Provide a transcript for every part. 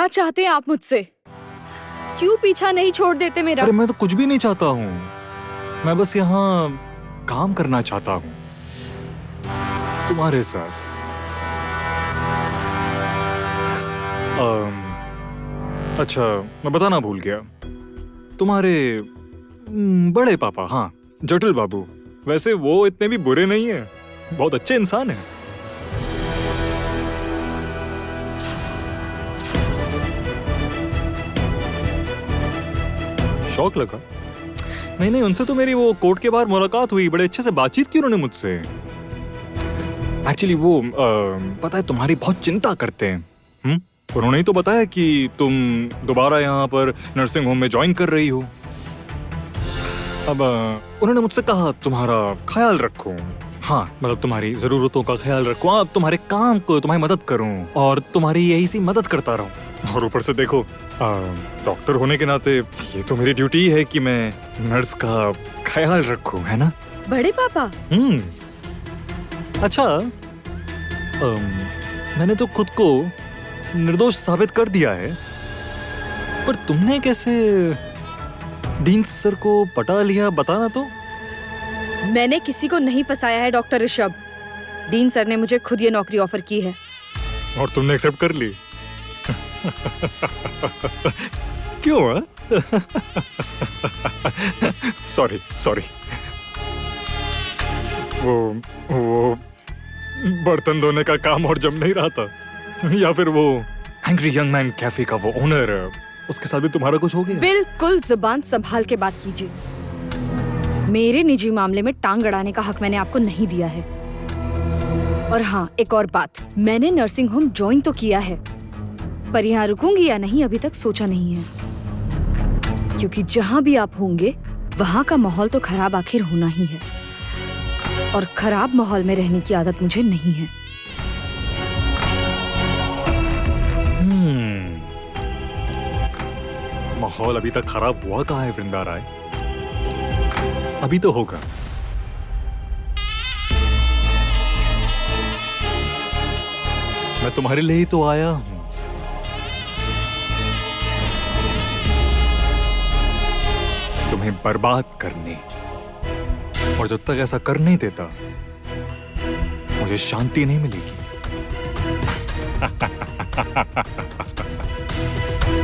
क्या चाहते हैं आप मुझसे? क्यों पीछा नहीं छोड़ देते मेरा? अरे मैं तो कुछ भी नहीं चाहता हूँ, मैं बस यहाँ काम करना चाहता हूँ तुम्हारे साथ। अच्छा, मैं बताना भूल गया, तुम्हारे बड़े पापा, हाँ जटिल बाबू, वैसे वो इतने भी बुरे नहीं है, बहुत अच्छे इंसान हैं। शौक लगा? नहीं, उनसे तो मेरी वो कोर्ट के बाहर मुलाकात हुई, बड़े अच्छे से बातचीत की उन्होंने मुझसे। एक्चुअली वो पता है तुम्हारी बहुत चिंता करते हैं। उन्होंने ही तो बताया कि तुम दोबारा यहाँ पर नर्सिंग होम में ज्वाइन कर रही हो। अब उन्होंने मुझसे कहा तुम्हारा ख्याल रखूं, हाँ मतलब तुम्हारी जरूरतों का ख्याल रखूं, अब तुम्हारे काम को तुम्हारी मदद करूं और तुम्हारी यही सी मदद करता रहूं। और ऊपर से देखो, डॉक्टर होने के नाते ये तो मेरी ड्यूटी है कि मैं नर्स का ख्याल रखूं, है ना? बड़े पापा? अच्छा, मैंने तो खुद को निर्दोष साबित कर दिया है, पर तुमने कैसे डीन सर को पटा लिया, बताना तो। मैंने किसी को नहीं फंसाया है डॉक्टर ऋषभ। डीन सर ने मुझे खुद ये नौकरी ऑफर की है। और तुमने एक्सेप्ट कर ली? क्यों? सॉरी। वो बर्तन धोने का काम और जम नहीं रहा था, या फिर वो एंग्री यंग मैन कैफे का वो ओनर, उसके साथ भी तुम्हारा कुछ हो गया? बिल्कुल जुबान संभाल के बात कीजिए। मेरे निजी मामले में टांग अड़ाने का हक मैंने आपको नहीं दिया है। और हाँ, एक और बात, मैंने नर्सिंग होम ज्वाइन तो किया है, पर यहाँ रुकूंगी या नहीं अभी तक सोचा नहीं है, क्योंकि जहाँ भी आप होंगे वहाँ का माहौल तो खराब आखिर होना ही है, और खराब माहौल में रहने की आदत मुझे नहीं है। माहौल अभी तक खराब हुआ कहाँ है वृंदा राय? अभी तो होगा। मैं तुम्हारे लिए ही तो आया हूं। तुम्हें बर्बाद करने, और जब तक ऐसा कर नहीं देता मुझे शांति नहीं मिलेगी।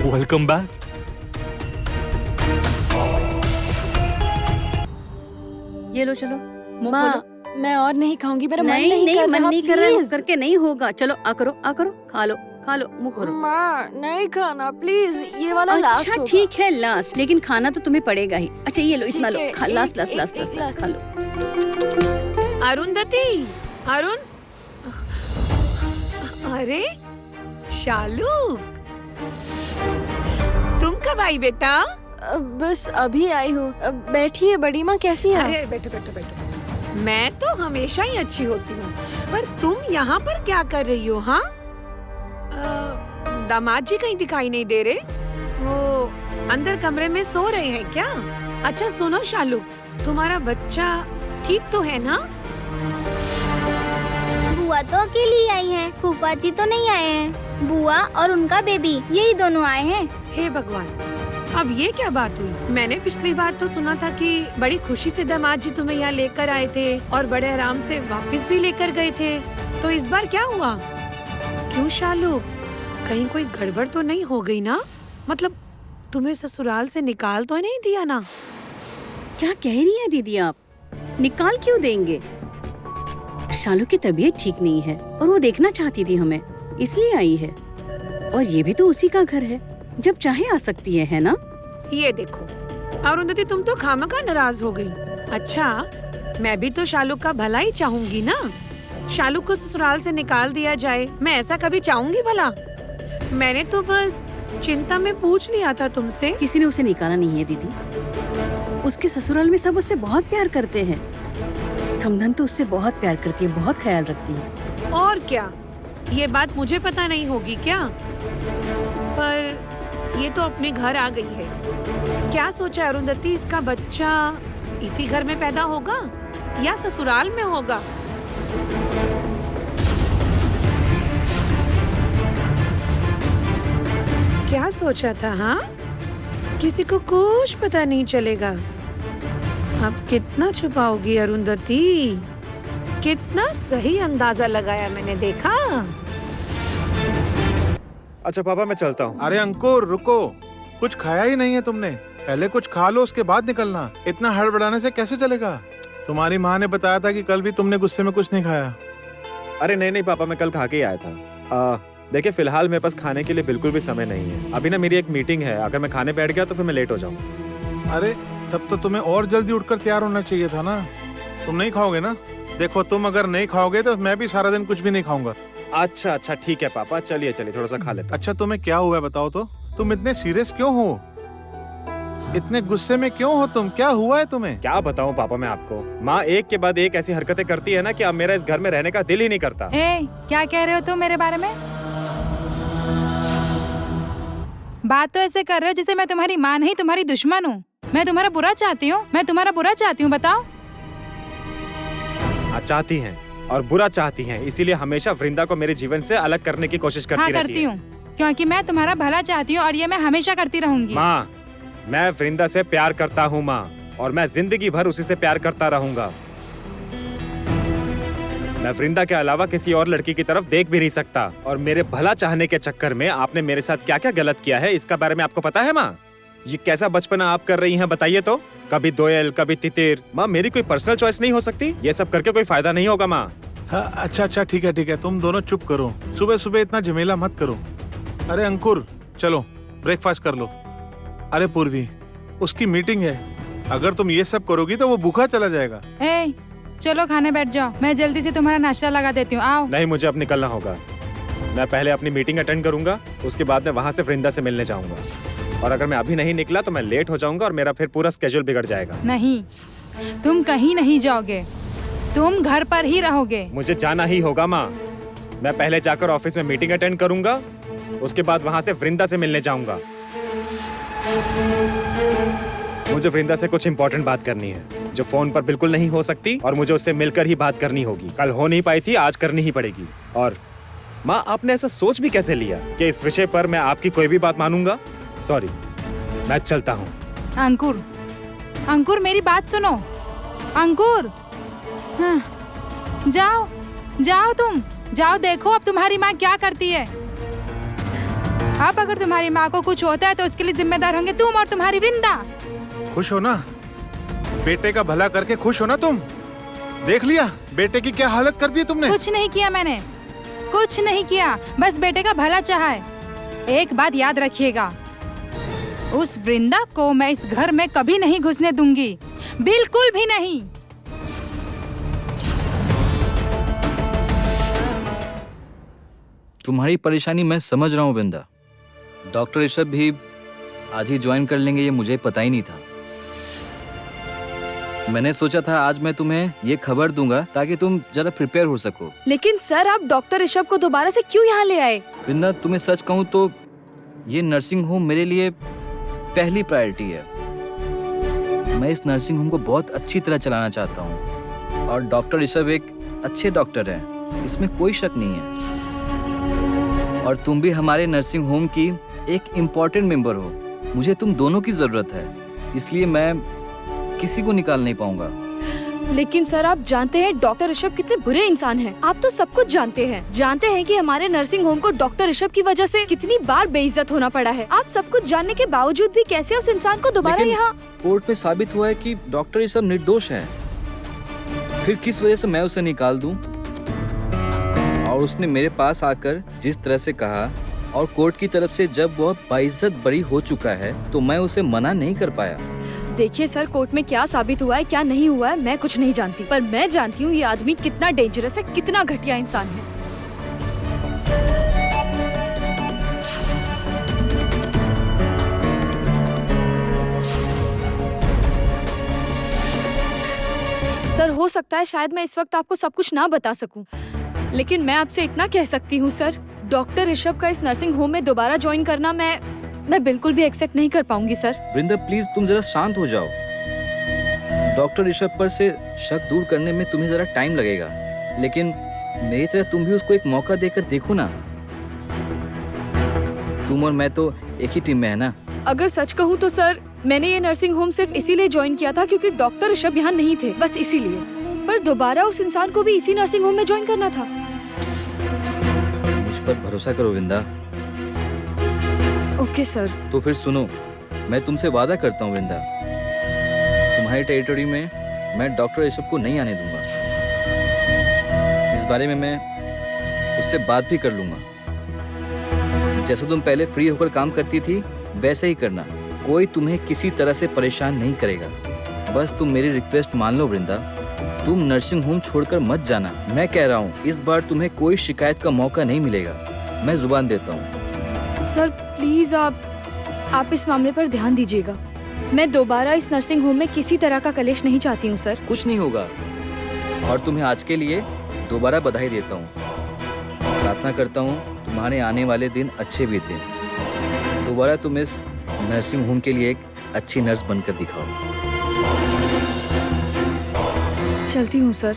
Welcome back. ये लो, चलो माँ, मैं और नहीं खाऊंगी, मेरा मन नहीं कर मन रहा, नहीं कर रहा है, प्लीज। करके नहीं होगा। चलो आ करो, खा लो, मुंह करो। माँ नहीं खाना प्लीज, ये वाला लास्ट अच्छा होगा। ठीक है, लास्ट, लेकिन खाना तो तुम्हें पड़ेगा ही। अच्छा ये लो, इतना ठीक लो, है, खा, लास्ट खा लो। अरुंधति, अरुण, अरे शालू, तुम कब आई बेटा? बस अभी आई हूँ। बैठिए बड़ी माँ, कैसी हैं? अरे बैठो। मैं तो हमेशा ही अच्छी होती हूँ, पर तुम यहाँ पर क्या कर रही हो? हाँ, दामाद जी कहीं दिखाई नहीं दे रहे, वो अंदर कमरे में सो रहे हैं क्या? अच्छा सुनो शालू, तुम्हारा बच्चा ठीक तो है ना? बुआ तो अकेली आई हैं, फूफा जी तो नहीं आए हैं। बुआ और उनका बेबी, यही दोनों आए हैं। हे भगवान, अब ये क्या बात हुई? मैंने पिछली बार तो सुना था कि बड़ी खुशी से दामाद जी तुम्हें यहाँ लेकर आए थे और बड़े आराम से वापस भी लेकर गए थे, तो इस बार क्या हुआ? क्यों शालू, कहीं कोई गड़बड़ तो नहीं हो गई ना? मतलब तुम्हें ससुराल से निकाल तो नहीं दिया ना? क्या कह रही है दीदी आप? निकाल क्यों देंगे? शालू की तबीयत ठीक नहीं है और वो देखना चाहती थी हमें, इसलिए आई है। और ये भी तो उसी का घर है, जब चाहे आ सकती है ना? ये देखो अरुंधति, तुम तो खामखा नाराज हो गई। अच्छा, मैं भी तो शालू का भला ही चाहूंगी ना। शालू को ससुराल से निकाल दिया जाए, मैं ऐसा कभी चाहूंगी भला? मैंने तो बस चिंता में पूछ लिया था तुमसे। किसी ने उसे निकाला नहीं है दीदी, उसके ससुराल में सब उससे बहुत प्यार करते हैं। समधन तो उससे बहुत प्यार करती है, बहुत ख्याल रखती है। और क्या, ये बात मुझे पता नहीं होगी क्या? पर ये तो अपने घर आ गई है। क्या सोचा अरुंधति, इसका बच्चा इसी घर में पैदा होगा या ससुराल में होगा? क्या सोचा था? हाँ, किसी को कुछ पता नहीं चलेगा। अब कितना छुपाओगी अरुंधति? कितना सही अंदाजा लगाया मैंने, देखा? अच्छा पापा मैं चलता हूँ। अरे अंकुर रुको, कुछ खाया ही नहीं है तुमने। पहले कुछ खा लो उसके बाद निकलना। इतना हड़बड़ाने से कैसे चलेगा? तुम्हारी माँ ने बताया था कि कल भी तुमने गुस्से में कुछ नहीं खाया। अरे नहीं पापा, मैं कल खा के ही आया था। देखिए फिलहाल मेरे पास खाने के लिए बिल्कुल भी समय नहीं है। अभी ना मेरी एक मीटिंग है, अगर मैं खाने बैठ गया तो फिर मैं लेट हो जाऊँ। अरे तब तो तुम्हें और जल्दी उठकर तैयार होना चाहिए था ना। तुम नहीं खाओगे ना? देखो तुम अगर नहीं खाओगे तो मैं भी सारा दिन कुछ भी नहीं खाऊंगा। अच्छा ठीक है पापा, चलिए थोड़ा सा खा लेता हूँ। अच्छा तुम्हें क्या हुआ है बताओ तो? तुम इतने सीरियस क्यों हो? इतने गुस्से में क्यों हो तुम? क्या हुआ है तुम्हें? क्या बताऊँ पापा मैं आपको, माँ एक के बाद एक ऐसी हरकतें करती है ना कि अब मेरा इस घर में रहने का दिल ही नहीं करता। क्या कह रहे हो तुम मेरे बारे में? बात तो ऐसे कर रहे हो जैसे मैं तुम्हारी माँ नहीं तुम्हारी दुश्मन हूँ। मैं तुम्हारा बुरा चाहती हूँ? मैं तुम्हारा बुरा चाहती हूँ? बताओ। चाहती हैं और बुरा चाहती हैं, इसीलिए हमेशा वृंदा को मेरे जीवन से अलग करने की कोशिश करती रहती करती हूँ, क्योंकि मैं तुम्हारा भला चाहती हूँ और ये मैं हमेशा करती रहूंगी। माँ मैं वृंदा से प्यार करता हूँ माँ, और मैं जिंदगी भर उसी से प्यार करता रहूंगा। मैं वृंदा के अलावा किसी और लड़की की तरफ देख भी नहीं सकता। और मेरे भला चाहने के चक्कर में आपने मेरे साथ क्या क्या गलत किया है इसका बारे में आपको पता है माँ? ये कैसा बचपना आप कर रही हैं बताइए तो? कभी दोयल कभी तितिर। माँ मेरी कोई पर्सनल चॉइस नहीं हो सकती? ये सब करके कोई फायदा नहीं होगा माँ। हाँ, अच्छा ठीक है, तुम दोनों चुप करो। सुबह सुबह इतना झमेला मत करो। अरे अंकुर चलो ब्रेकफास्ट कर लो। अरे पूर्वी उसकी मीटिंग है, अगर तुम ये सब करोगी तो वो भूखा चला जाएगा। चलो खाने बैठ जाओ, मैं जल्दी से तुम्हारा नाश्ता लगा देती हूँ। आओ। नहीं मुझे अब निकलना होगा। मैं पहले अपनी मीटिंग अटेंड करूंगा, उसके बाद मैं वहाँ से वृंदा से मिलने जाऊंगा। और अगर मैं अभी नहीं निकला तो मैं लेट हो जाऊंगा और मेरा फिर पूरा स्केड्यूल बिगड़ जाएगा। नहीं, तुम कहीं नहीं जाओगे, तुम घर पर ही रहोगे। मुझे जाना ही होगा माँ। मैं पहले जाकर ऑफिस में मीटिंग अटेंड करूंगा, उसके बाद वहाँ से वृंदा से मिलने जाऊंगा। मुझे वृंदा से कुछ इंपॉर्टेंट बात करनी है जो फोन पर बिल्कुल नहीं हो सकती, और मुझे उससे मिलकर ही बात करनी होगी। कल हो नहीं पाई थी, आज करनी ही पड़ेगी। और माँ आपने ऐसा सोच भी कैसे लिया कि इस विषय पर मैं आपकी कोई भी बात मानूंगा? सॉरी, मैं चलता हूँ। अंकुर मेरी बात सुनो। अंकुर हाँ, जाओ तुम जाओ, देखो अब तुम्हारी माँ क्या करती है। अब अगर तुम्हारी माँ को कुछ होता है तो उसके लिए जिम्मेदार होंगे तुम और तुम्हारी वृंदा। खुश हो ना? बेटे का भला करके खुश हो ना तुम? देख लिया बेटे की क्या हालत कर दी तुमने। कुछ नहीं किया मैंने, कुछ नहीं किया, बस बेटे का भला चाहा है। एक बात याद रखिएगा, उस वृंदा को मैं इस घर में कभी नहीं घुसने दूंगी, बिल्कुल भी नहीं। तुम्हारी परेशानी मैं समझ रहा हूँ वृंदा। डॉक्टर ऋषभ भी आज ही ज्वाइन कर लेंगे, ये मुझे पता ही नहीं था। मैंने सोचा था आज मैं तुम्हें ये खबर दूंगा ताकि तुम जरा प्रिपेयर हो सको। लेकिन सर आप डॉक्टर ऋषभ को दोबारा से क्यों यहाँ ले आए? वृंदा तुम्हें सच कहूँ तो ये नर्सिंग होम मेरे लिए पहली प्रायोरिटी है। मैं इस नर्सिंग होम को बहुत अच्छी तरह चलाना चाहता हूँ और डॉक्टर ऋषभ एक अच्छे डॉक्टर हैं, इसमें कोई शक नहीं है। और तुम भी हमारे नर्सिंग होम की एक इम्पोर्टेंट मेंबर हो। मुझे तुम दोनों की जरूरत है, इसलिए मैं किसी को निकाल नहीं पाऊंगा। लेकिन सर आप जानते हैं डॉक्टर ऋषभ कितने बुरे इंसान हैं। आप तो सब कुछ जानते हैं कि हमारे नर्सिंग होम को डॉक्टर ऋषभ की वजह से कितनी बार बेइज्जत होना पड़ा है। आप सब कुछ जानने के बावजूद भी कैसे उस इंसान को दोबारा यहाँ? कोर्ट में साबित हुआ है कि डॉक्टर ऋषभ निर्दोष है, फिर किस वजह से मैं उसे निकाल दूं? और उसने मेरे पास आकर जिस तरह से कहा और कोर्ट की तरफ से जब वह बाइज्जत बरी हो चुका है तो मैं उसे मना नहीं कर पाया। देखिए सर, कोर्ट में क्या साबित हुआ है क्या नहीं हुआ है मैं कुछ नहीं जानती, पर मैं जानती हूँ ये आदमी कितना डेंजरस है, कितना घटिया इंसान है। सर हो सकता है शायद मैं इस वक्त आपको सब कुछ ना बता सकूं, लेकिन मैं आपसे इतना कह सकती हूँ सर, डॉक्टर ऋषभ का इस नर्सिंग होम में दोबारा ज्वाइन करना मैं बिल्कुल भी एक्सेप्ट नहीं कर पाऊंगी सर। वृंदा प्लीज तुम जरा शांत हो जाओ। डॉक्टर ऋषभ पर से शक दूर करने में तुम्हें जरा टाइम लगेगा, लेकिन मेरी तरह तुम भी उसको एक मौका देकर देखो ना। तुम और मैं तो एक ही टीम में है ना। अगर सच कहूँ तो सर, मैंने ये नर्सिंग होम सिर्फ इसीलिए ज्वाइन किया था क्योंकि डॉक्टर ऋषभ यहाँ नहीं थे, बस इसीलिए। पर दोबारा उस इंसान को भी इसी नर्सिंग होम में ज्वाइन करना था। मुझ पर भरोसा करो विंदा। Okay sir. तो फिर सुनो, मैं तुमसे वादा करता हूँ विंदा, तुम्हारी टेरिटरी में मैं डॉक्टर ऋषभ को नहीं आने दूंगा। इस बारे में मैं उससे बात भी कर लूंगा। जैसे तुम पहले फ्री होकर काम करती थी वैसे ही करना। कोई तुम्हें किसी तरह से परेशान नहीं करेगा। बस तुम मेरी रिक्वेस्ट मान लो वृंदा, तुम नर्सिंग होम छोड़कर मत जाना। मैं कह रहा हूँ, इस बार तुम्हें कोई शिकायत का मौका नहीं मिलेगा। मैं जुबान देता हूँ। सर प्लीज आप इस मामले पर ध्यान दीजिएगा। मैं दोबारा इस नर्सिंग होम में किसी तरह का कलेश नहीं चाहती हूँ सर। कुछ नहीं होगा और तुम्हें आज के लिए दोबारा बधाई देता हूँ। प्रार्थना करता हूँ तुम्हारे आने वाले दिन अच्छे बीते। दोबारा तुम इस नर्सिंग होम के लिए एक अच्छी नर्स बनकर दिखाओ। चलती हूँ सर।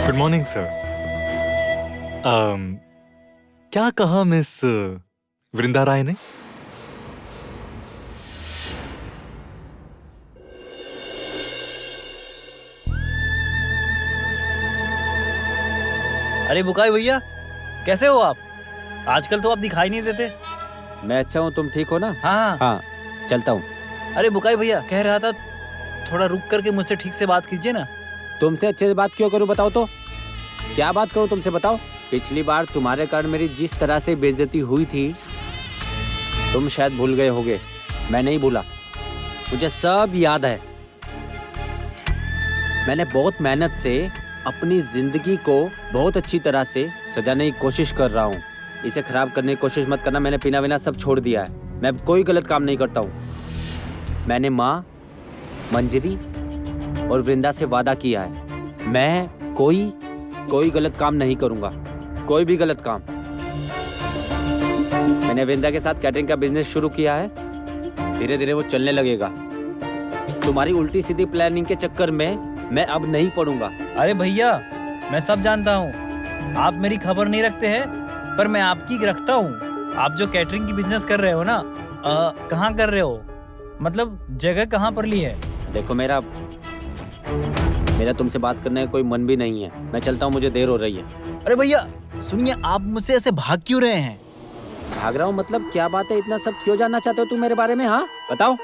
Good morning sir. क्या कहा मिस वृंदा राय ने? अरे बुकाई भैया, कैसे हो आप? आजकल तो आप दिखाई नहीं देते। मैं अच्छा हूँ, तुम ठीक हो ना? हाँ हाँ, चलता हूँ। अरे बुकाई भैया, कह रहा था थोड़ा रुक करके मुझसे ठीक से बात कीजिए ना। तुमसे अच्छे से बात क्यों करूँ बताओ तो? क्या बात करूँ तुमसे बताओ? पिछली बार तुम्हारे कारण मेरी जिस तरह से बेइज्जती हुई थी, तुम शायद भूल गए होगे। मैं नहीं भूला, मुझे सब याद है। मैंने बहुत मेहनत से अपनी जिंदगी को बहुत अच्छी तरह से सजाने की कोशिश कर रहा हूँ। इसे खराब करने की कोशिश मत करना। मैंने पीना विना सब छोड़ दिया है। मैं कोई गलत काम नहीं करता हूँ। मैंने माँ, मंजरी और वृंदा से वादा किया है, मैं कोई गलत काम नहीं करूँगा, कोई भी गलत काम। मैंने वृंदा के साथ कैटरिंग का बिजनेस शुरू किया है, धीरे धीरे वो चलने लगेगा। तुम्हारी उल्टी सीधी प्लानिंग के चक्कर में मैं अब नहीं पड़ूंगा। अरे भैया, मैं सब जानता हूँ, आप मेरी खबर नहीं रखते हैं, पर मैं आपकी रखता हूँ। आप जो कैटरिंग की बिजनेस कर रहे हो ना, कहाँ कर रहे हो? मतलब जगह कहाँ पर ली है? देखो, मेरा तुमसे बात करने का कोई मन भी नहीं है। मैं चलता हूँ, मुझे देर हो रही है। अरे भैया सुनिए, आप मुझसे ऐसे भाग क्यों रहे हैं? भाग रहा हूँ मतलब क्या बात है? इतना सब क्यों जानना चाहते हो तुम मेरे बारे में? हाँ बताओ,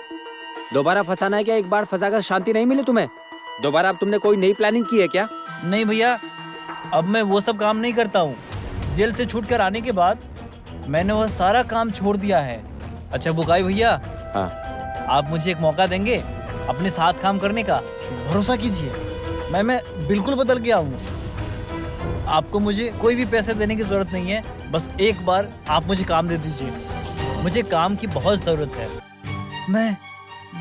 दोबारा फंसाना है क्या? एक बार फंसाकर शांति नहीं मिली तुम्हें? दोबारा अब तुमने कोई नई प्लानिंग की है क्या? नहीं भैया, अब मैं वो सब काम नहीं करता हूँ। जेल से छूट कर आने के बाद मैंने वह सारा काम छोड़ दिया है। अच्छा बुकाई भैया, हाँ, आप मुझे एक मौका देंगे अपने साथ काम करने का? भरोसा कीजिए, मैं बिल्कुल बदल गया हूँ। आपको मुझे कोई भी पैसे देने की जरूरत नहीं है, बस एक बार आप मुझे काम दे दीजिए। मुझे काम की बहुत ज़रूरत है। मैं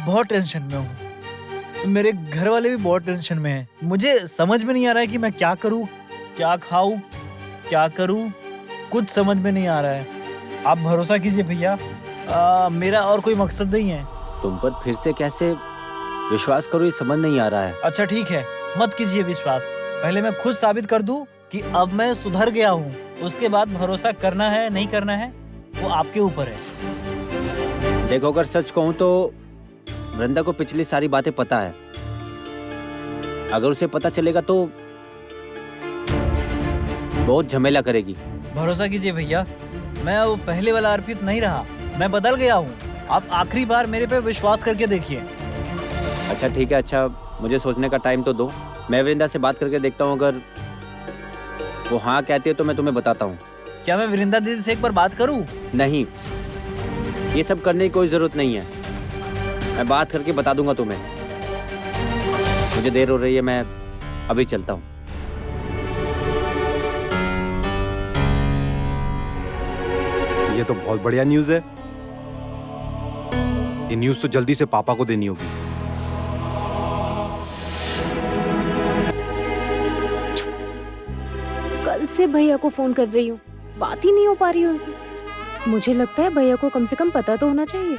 बहुत टेंशन में हूँ, मेरे घर वाले भी बहुत टेंशन में हैं। मुझे समझ में नहीं आ रहा है कि मैं क्या करूँ, क्या खाऊँ, क्या करूँ, कुछ समझ में नहीं आ रहा है। आप भरोसा कीजिए भैया, मेरा और कोई मकसद नहीं है। तुम पर फिर से कैसे विश्वास करूँ ये समझ नहीं आ रहा है। अच्छा ठीक है, मत कीजिए विश्वास। पहले मैं खुद साबित कर दूं कि अब मैं सुधर गया हूँ, उसके बाद भरोसा करना है नहीं करना है वो आपके ऊपर है। देखो, अगर सच कहूँ तो वृंदा को पिछली सारी बातें पता है। अगर उसे पता चलेगा तो बहुत झमेला करेगी। भरोसा कीजिए भैया, मैं अब पहले वाला अर्पित नहीं रहा, मैं बदल गया हूँ। आप आखिरी बार मेरे पे विश्वास करके देखिए। अच्छा ठीक है, अच्छा मुझे सोचने का टाइम तो दो। मैं वृंदा से बात करके देखता हूँ, अगर वो हाँ कहती है तो मैं तुम्हें बताता हूँ। क्या मैं वृंदा दीदी से एक बार बात करूँ? नहीं, ये सब करने की कोई जरूरत नहीं है। मैं बात करके बता दूंगा तुम्हें। मुझे देर हो रही है, मैं अभी चलता हूँ। ये तो बहुत बढ़िया न्यूज़ है। ये न्यूज़ तो जल्दी से पापा को देनी होगी। कल से भैया को फोन कर रही हूँ, बात ही नहीं हो पा रही है उनसे। मुझे लगता है भैया को कम से कम पता तो होना चाहिए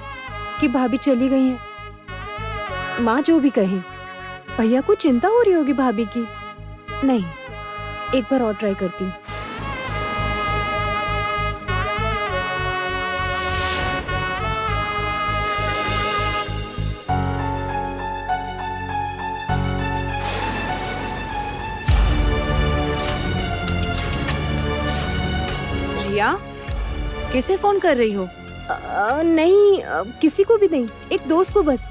कि भाभी चली गई हैं। माँ जो भी कहे, भैया को चिंता हो रही होगी भाभी की। नहीं, एक बार और ट्राई करती हूँ। रिया, किसे फोन कर रही हो? नहीं, किसी को भी नहीं, एक दोस्त को बस।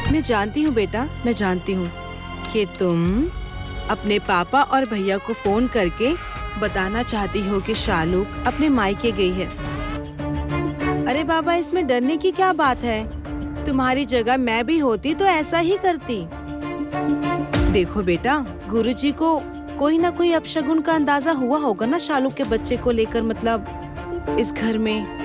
मैं जानती हूँ बेटा, मैं जानती हूँ कि तुम अपने पापा और भैया को फोन करके बताना चाहती हो कि शालूक अपने मायके गई है। अरे बाबा, इसमें डरने की क्या बात है? तुम्हारी जगह मैं भी होती तो ऐसा ही करती। देखो बेटा, गुरुजी को कोई ना कोई अपशगुन का अंदाजा हुआ होगा ना शालूक के बच्चे को लेकर, मतलब इस घर में,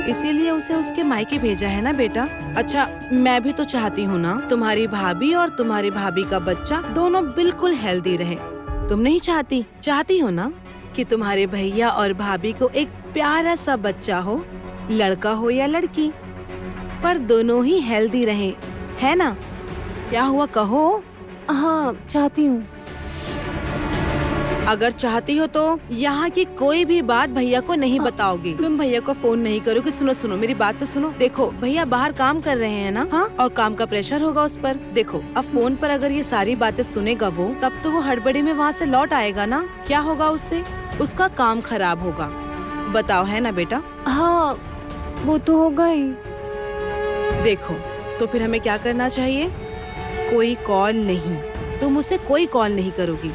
इसीलिए उसे उसके मायके भेजा है ना बेटा। अच्छा, मैं भी तो चाहती हूँ ना तुम्हारी भाभी और तुम्हारी भाभी का बच्चा दोनों बिल्कुल हेल्दी रहे। तुम नहीं चाहती? चाहती हो ना कि तुम्हारे भैया और भाभी को एक प्यारा सा बच्चा हो, लड़का हो या लड़की, पर दोनों ही हेल्दी रहे, है ना? क्या हुआ, कहो? हाँ, चाहती हूँ। अगर चाहती हो तो यहाँ की कोई भी बात भैया को नहीं बताओगी। तुम भैया को फोन नहीं करोगी। सुनो सुनो, मेरी बात तो सुनो। देखो, भैया बाहर काम कर रहे हैं ना, हाँ, और काम का प्रेशर होगा उस पर। देखो, अब फोन पर अगर ये सारी बातें सुनेगा वो, तब तो वो हड़बड़ी में वहाँ से लौट आएगा ना। क्या होगा उससे? उसका काम खराब होगा। बताओ, है ना बेटा? हाँ, वो तो होगा ही। देखो, तो फिर हमें क्या करना चाहिए? कोई कॉल नहीं, तुम उसे कोई कॉल नहीं करोगी,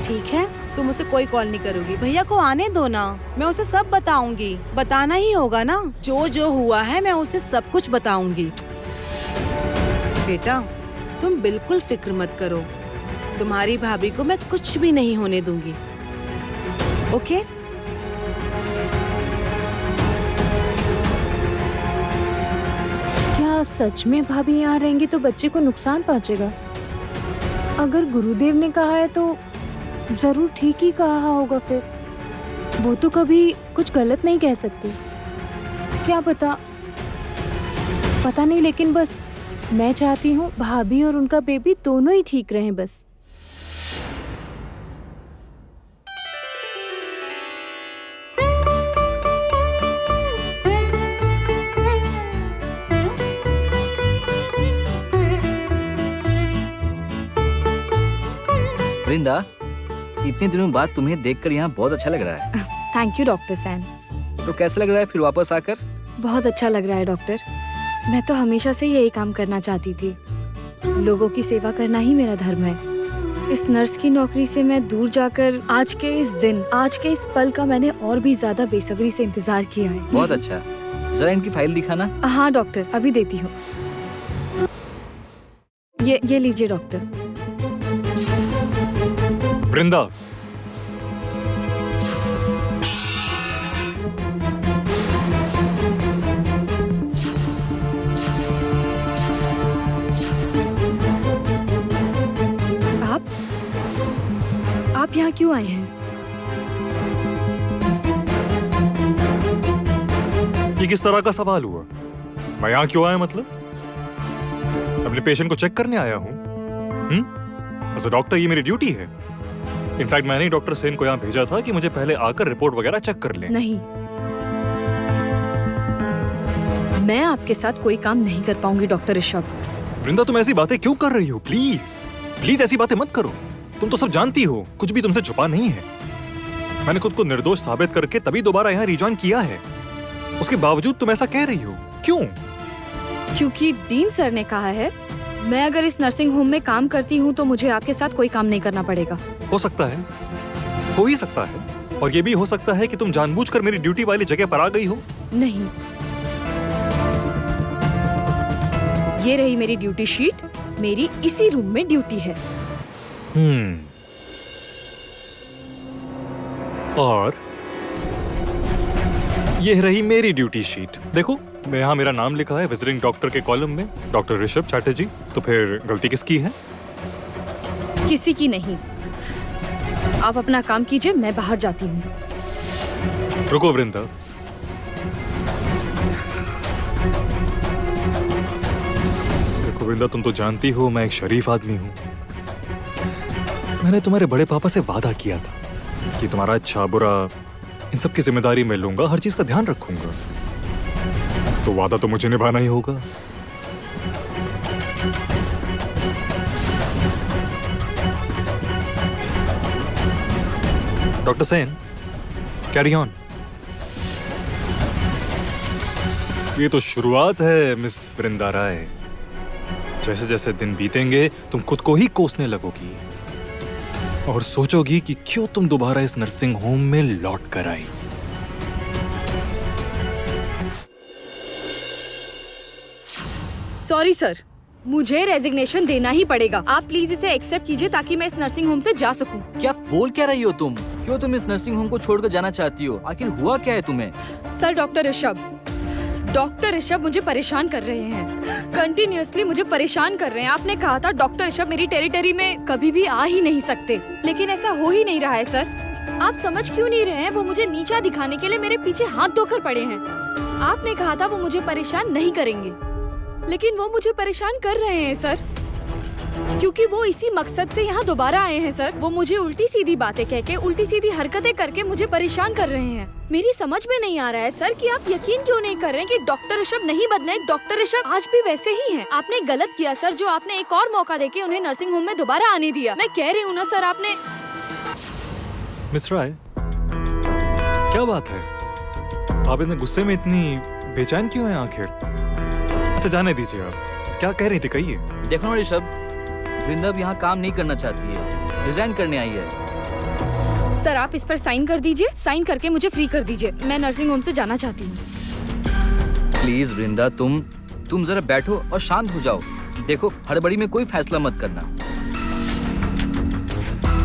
ठीक है? तुम उसे कोई कॉल नहीं करोगी। भैया को आने दो ना, मैं उसे सब बताऊंगी। बताना ही होगा ना, जो जो हुआ है मैं उसे सब कुछ बताऊंगी। बेटा, तुम बिल्कुल फिक्र मत करो, तुम्हारी भाभी को मैं कुछ भी नहीं होने दूंगी, ओके? क्या सच में भाभी यहाँ रहेंगी तो बच्चे को नुकसान पहुँचेगा? अगर गुरुदेव ने कहा है तो जरूर ठीक ही कहा होगा। फिर वो तो कभी कुछ गलत नहीं कह सकती। क्या पता नहीं, लेकिन बस मैं चाहती हूँ भाभी और उनका बेबी दोनों ही ठीक रहें बस। वृंदा, इतने दिनों बाद तुम्हें देखकर यहाँ बहुत अच्छा लग रहा है। Thank you doctor Sen. तो कैसा लग रहा है फिर वापस आकर? बहुत अच्छा लग रहा है डॉक्टर। मैं तो हमेशा से यही काम करना चाहती थी। लोगों की सेवा करना ही मेरा धर्म है। इस नर्स की नौकरी से मैं दूर जाकर आज के इस दिन, आज के इस पल का मैंने और भी ज्यादा बेसब्री से इंतजार किया है। बहुत अच्छा, जरा इनकी फाइल दिखाना। हाँ डॉक्टर, अभी देती हूँ। ये लीजिए डॉक्टर। वृंदा, आप यहाँ क्यों आए हैं? ये किस तरह का सवाल हुआ? मैं यहाँ क्यों आया मतलब? अपने पेशेंट को चेक करने आया हूँ। एज अ डॉक्टर ये मेरी ड्यूटी है। इनफैक्ट मैंने ही डॉक्टर सेन को यहाँ भेजा था कि मुझे पहले आकर रिपोर्ट वगैरह चेक कर लें। नहीं, मैं आपके साथ कोई काम नहीं कर पाऊंगी डॉक्टर ऋषभ। वृंदा, तुम ऐसी बातें क्यों कर रही हो? प्लीज प्लीज ऐसी बातें मत करो। तुम तो सब जानती हो, कुछ भी तुमसे छुपा नहीं है। मैंने खुद को निर्दोष साबित करके तभी दोबारा यहाँ रिजॉइन किया है। उसके बावजूद तुम ऐसा कह रही हो, क्यों? क्योंकि डीन सर ने कहा है, मैं अगर इस नर्सिंग होम में काम करती हूँ तो मुझे आपके साथ कोई काम नहीं करना पड़ेगा। हो सकता है, हो ही सकता है, और ये भी हो सकता है कि तुम जानबूझकर मेरी ड्यूटी वाली जगह पर आ गई हो। नहीं, ये रही मेरी ड्यूटी शीट। मेरी इसी रूम में ड्यूटी है। और ये रही मेरी ड्यूटी शीट। देखो यहाँ मेरा नाम लिखा है विजिटिंग डॉक्टर के कॉलम में, डॉक्टर ऋषभ चैटर्जी। तो फिर गलती किसकी है? किसी की नहीं। आप अपना काम कीजिए, मैं बाहर जाती हूँ। रुको वृंदा, देखो वृंदा, तुम तो जानती हो मैं एक शरीफ आदमी हूँ। मैंने तुम्हारे बड़े पापा से वादा किया था कि तुम्हारा अच्छा बुरा इन सब की जिम्मेदारी मैं लूंगा, हर चीज का ध्यान रखूंगा। तो वादा तो मुझे निभाना ही होगा। Doctor Sen, carry on. ये तो शुरुआत है मिस वृंदा राय। जैसे जैसे दिन बीतेंगे तुम खुद को ही कोसने लगोगी और सोचोगी कि क्यों तुम दोबारा इस नर्सिंग होम में लौट कर आई। सॉरी सर, मुझे रेजिग्नेशन देना ही पड़ेगा। आप प्लीज इसे एक्सेप्ट कीजिए ताकि मैं इस नर्सिंग होम से जा सकूं। क्या बोल क्या रही हो तुम? क्यों तुम इस नर्सिंग होम को छोड़कर जाना चाहती हो? आखिर हुआ क्या है तुम्हें? सर, डॉक्टर ऋषभ मुझे परेशान कर रहे हैं। कंटिन्यूअसली मुझे परेशान कर रहे हैं। आपने कहा था डॉक्टर ऋषभ मेरी टेरिटरी में कभी भी आ ही नहीं सकते, लेकिन ऐसा हो ही नहीं रहा है सर। आप समझ क्यों नहीं रहे हैं? वो मुझे नीचा दिखाने के लिए मेरे पीछे हाथ धोकर पड़े हैं। आपने कहा था वो मुझे परेशान नहीं करेंगे, लेकिन वो मुझे परेशान कर रहे हैं सर, क्योंकि वो इसी मकसद से यहाँ दोबारा आए हैं सर। वो मुझे उल्टी सीधी बातें कह के, उल्टी सीधी हरकतें करके मुझे परेशान कर रहे हैं। मेरी समझ में नहीं आ रहा है सर कि आप यकीन क्यों नहीं कर रहे हैं कि डॉक्टर ऋषभ नहीं बदले। डॉक्टर ऋषभ आज भी वैसे ही हैं। आपने गलत किया सर, जो आपने एक और मौका देके उन्हें नर्सिंग होम में दोबारा आने दिया। मैं कह रही हूँ ना सर, आपने। मिस राय, क्या बात है? आप इतने गुस्से में इतनी बेचैन क्यों हैं आखिर? अच्छा जाने दीजिए, आप क्या कह रही थी कहिए। देखो ना ऋषभ, वृंदा अब यहाँ काम नहीं करना चाहती है, रिजाइन करने आई है। सर आप इस पर साइन कर दीजिए, साइन करके मुझे फ्री कर दीजिए। मैं नर्सिंग होम से जाना चाहती हूँ। प्लीज वृंदा, तुम जरा बैठो और शांत हो जाओ। देखो, हड़बड़ी में कोई फैसला मत करना।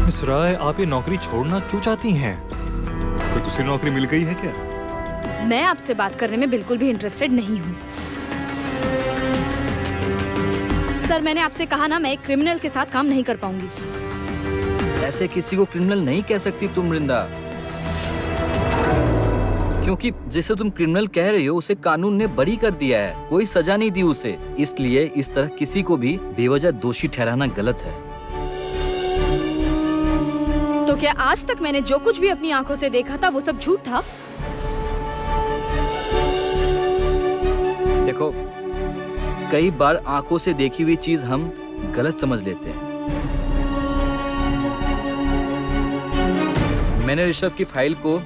मिस राय, आप ये नौकरी छोड़ना क्यों चाहती हैं? कोई दूसरी नौकरी मिल गई है क्या? मैं आपसे बात करने में बिल्कुल भी इंटरेस्टेड नहीं हूँ। सर मैंने आपसे कहा ना, मैं एक क्रिमिनल के साथ काम नहीं कर पाऊंगी। ऐसे किसी को क्रिमिनल नहीं कह सकती तुम वृंदा, क्योंकि जिसे तुम क्रिमिनल कह रही हो उसे कानून ने बरी कर दिया है, कोई सजा नहीं दी उसे। इसलिए इस तरह किसी को भी बेवजह दोषी ठहराना गलत है। तो क्या आज तक मैंने जो कुछ भी अपनी आंखों से देखा था वो सब झूठ था? देखो, कई बार आंखों से देखी हुई चीज हम गलत समझ लेते हैं। मैंने ऋषभ की फाइल को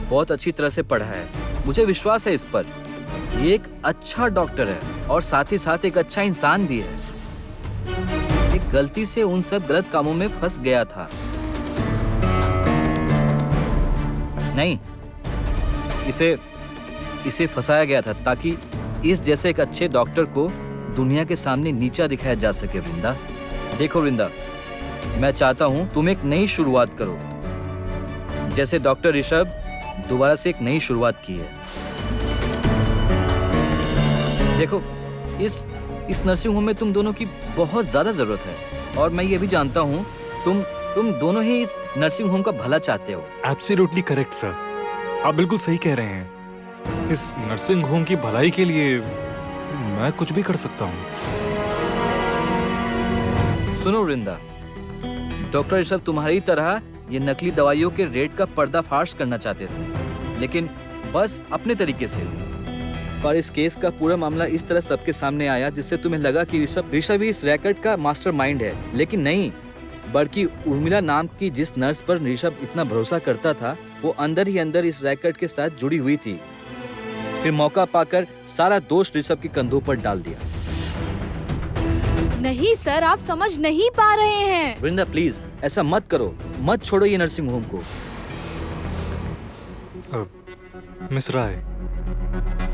बहुत अच्छी तरह से पढ़ा है, मुझे विश्वास है इस पर। ये एक अच्छा डॉक्टर है और साथ ही साथ एक अच्छा इंसान भी है। एक गलती से उन सब गलत कामों में फंस गया था। नहीं, इसे फंसाया गया था ताकि इस जैसे एक अच्छे डॉक्टर को दुनिया के सामने नीचा दिखाया जा सके। वृंदा, देखो वृंदा, मैं चाहता हूं तुम एक नई शुरुआत करो, जैसे डॉक्टर ऋषभ दोबारा से एक नई शुरुआत की है। देखो, इस नर्सिंग होम में तुम दोनों की बहुत ज्यादा जरूरत है और मैं ये भी जानता हूँ तुम दोनों ही इस नर्सिंग होम का भला चाहते हो। एब्सोल्युटली करेक्ट सर, आप बिल्कुल सही कह रहे हैं। इस नर्सिंग होम की भलाई के लिए मैं कुछ भी कर सकता हूँ। सुनो वृंदा, डॉक्टर ऋषभ तुम्हारी तरह ये नकली दवाइयों के रेट का पर्दाफाश करना चाहते थे, लेकिन बस अपने तरीके से। पर इस केस का पूरा मामला इस तरह सबके सामने आया जिससे तुम्हें लगा कि ऋषभ ही इस रैकेट का मास्टरमाइंड है, लेकिन नहीं, बल्कि उर्मिला नाम की जिस नर्स पर ऋषभ इतना भरोसा करता था वो अंदर ही अंदर इस रैकेट के साथ जुड़ी हुई थी। फिर मौका पाकर सारा दोष ऋषभ के कंधों पर डाल दिया। नहीं सर, आप समझ नहीं पा रहे हैं। वृंदा प्लीज ऐसा मत करो, मत छोड़ो ये नर्सिंग होम को। मिस राय,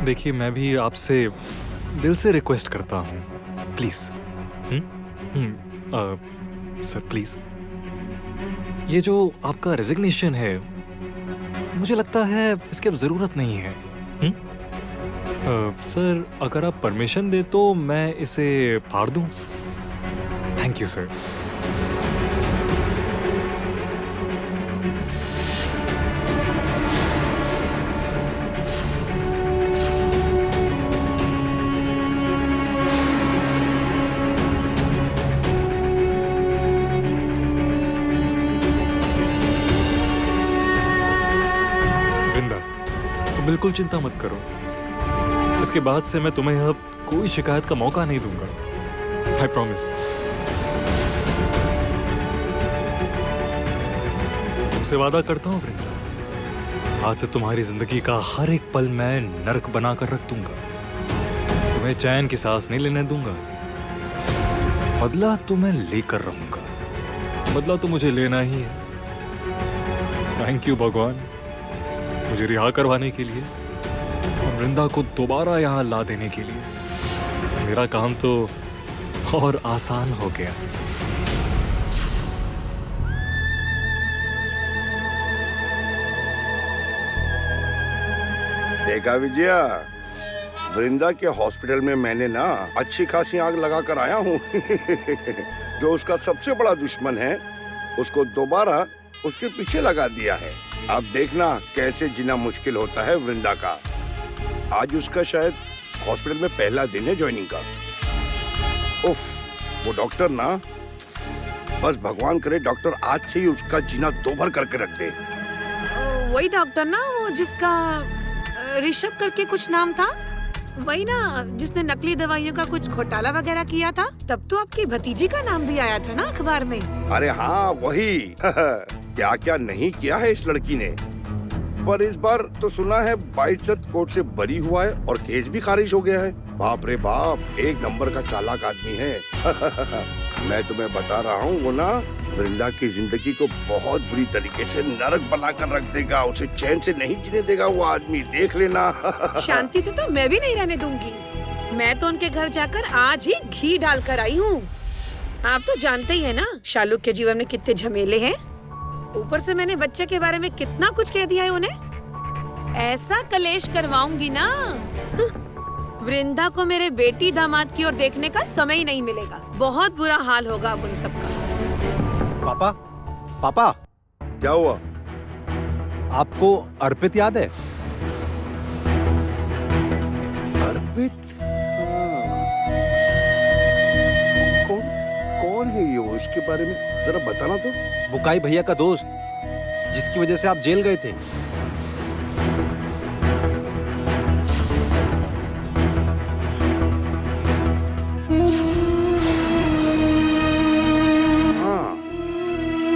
देखिए मैं भी आपसे दिल से रिक्वेस्ट करता हूँ, प्लीज। सर प्लीज, ये जो आपका रेजिग्नेशन है मुझे लगता है इसकी अब जरूरत नहीं है। सर अगर आप परमिशन दे तो मैं इसे फाड़ दूं। Thank you sir. वृंदा, तो बिल्कुल चिंता मत करो। इसके बाद से मैं तुम्हें अब कोई शिकायत का मौका नहीं दूंगा। I promise. तुमसे वादा करता हूँ वृंदा, आज से तुम्हारी जिंदगी का हर एक पल मैं नर्क बनाकर रख दूंगा। तुम्हें चैन की सांस नहीं लेने दूंगा। बदला तो मैं लेकर रहूंगा। बदला तो मुझे लेना ही है। थैंक यू भगवान, मुझे रिहा करवाने के लिए और वृंदा को दोबारा यहाँ ला देने के लिए। मेरा काम तो और आसान हो गया। देखा विजया, वृंदा के हॉस्पिटल में मैंने ना अच्छी खासी आग लगा कर आया हूँ। जो उसका सबसे बड़ा दुश्मन है उसको दोबारा उसके पीछे लगा दिया है। अब देखना कैसे जीना मुश्किल होता है वृंदा का। आज उसका शायद हॉस्पिटल में पहला दिन है ज्वाइनिंग का। उफ, वो डॉक्टर ना, बस भगवान करे डॉक्टर आज से ही उसका जीना दोभर करके रख दे। वही डॉक्टर ना, वो जिसका ऋषभ करके कुछ नाम था, वही ना जिसने नकली दवाइयों का कुछ घोटाला वगैरह किया था। तब तो आपकी भतीजी का नाम भी आया था ना अखबार में। अरे हाँ वही। क्या क्या नहीं किया है इस लड़की ने। पर इस बार तो सुना है 22 कोर्ट से बरी हुआ है और केस भी खारिज हो गया है। बाप रे बाप, एक नंबर का चालाक आदमी है। मैं तुम्हें बता रहा हूँ, वो ना वृंदा की जिंदगी को बहुत बुरी तरीके से नरक बना कर रख देगा। उसे चैन से नहीं जीने देगा वो आदमी, देख लेना। शांति से तो मैं भी नहीं रहने दूंगी। मैं तो उनके घर जाकर आज ही घी डाल कर आई हूँ। आप तो जानते ही है ना शालुक के जीवन में कितने झमेले हैं। ऊपर से मैंने बच्चे के बारे में कितना कुछ कह दिया है उन्हें। ऐसा कलेश करवाऊंगी ना, वृंदा को मेरे बेटी दामाद की ओर देखने का समय ही नहीं मिलेगा। बहुत बुरा हाल होगा अब उन सबका। पापा, पापा, क्या हुआ? आपको अर्पित याद है? अर्पित? कौन है ये? वो इसके बारे में जरा बताना तो। बुकाई भैया का दोस्त, जिसकी वजह से आप जेल गए थे।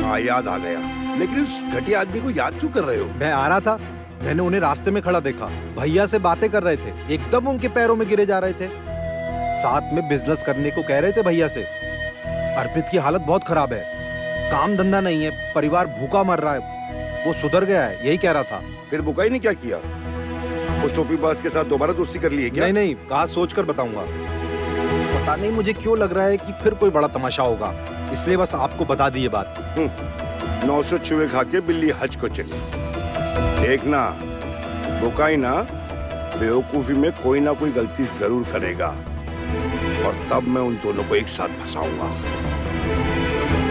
हाँ, याद आ गया। लेकिन उस घटिया आदमी को याद क्यों कर रहे हो? मैं आ रहा था, मैंने उन्हें रास्ते में खड़ा देखा। भैया से बातें कर रहे थे, एकदम उनके पैरों में गिरे जा रहे थे। साथ में बिजनेस करने को कह रहे थे भैया से। अर्पित की हालत बहुत खराब है, काम धंधा नहीं है, परिवार भूखा मर रहा है। वो सुधर गया है, यही कह रहा था। फिर बुकाई ने क्या किया? उस टोपीबाज के साथ दोबारा दोस्ती कर ली है क्या? नहीं नहीं, कहा सोचकर बताऊंगा। पता नहीं मुझे क्यों लग रहा है कि फिर कोई बड़ा तमाशा होगा, इसलिए बस आपको बता दी ये बात। 900 चूहे खा के बिल्ली हज को चली। देखना बुकाई ना बेवकूफी में कोई ना कोई गलती जरूर करेगा और तब मैं उन दोनों को एक साथ फंसाऊंगा।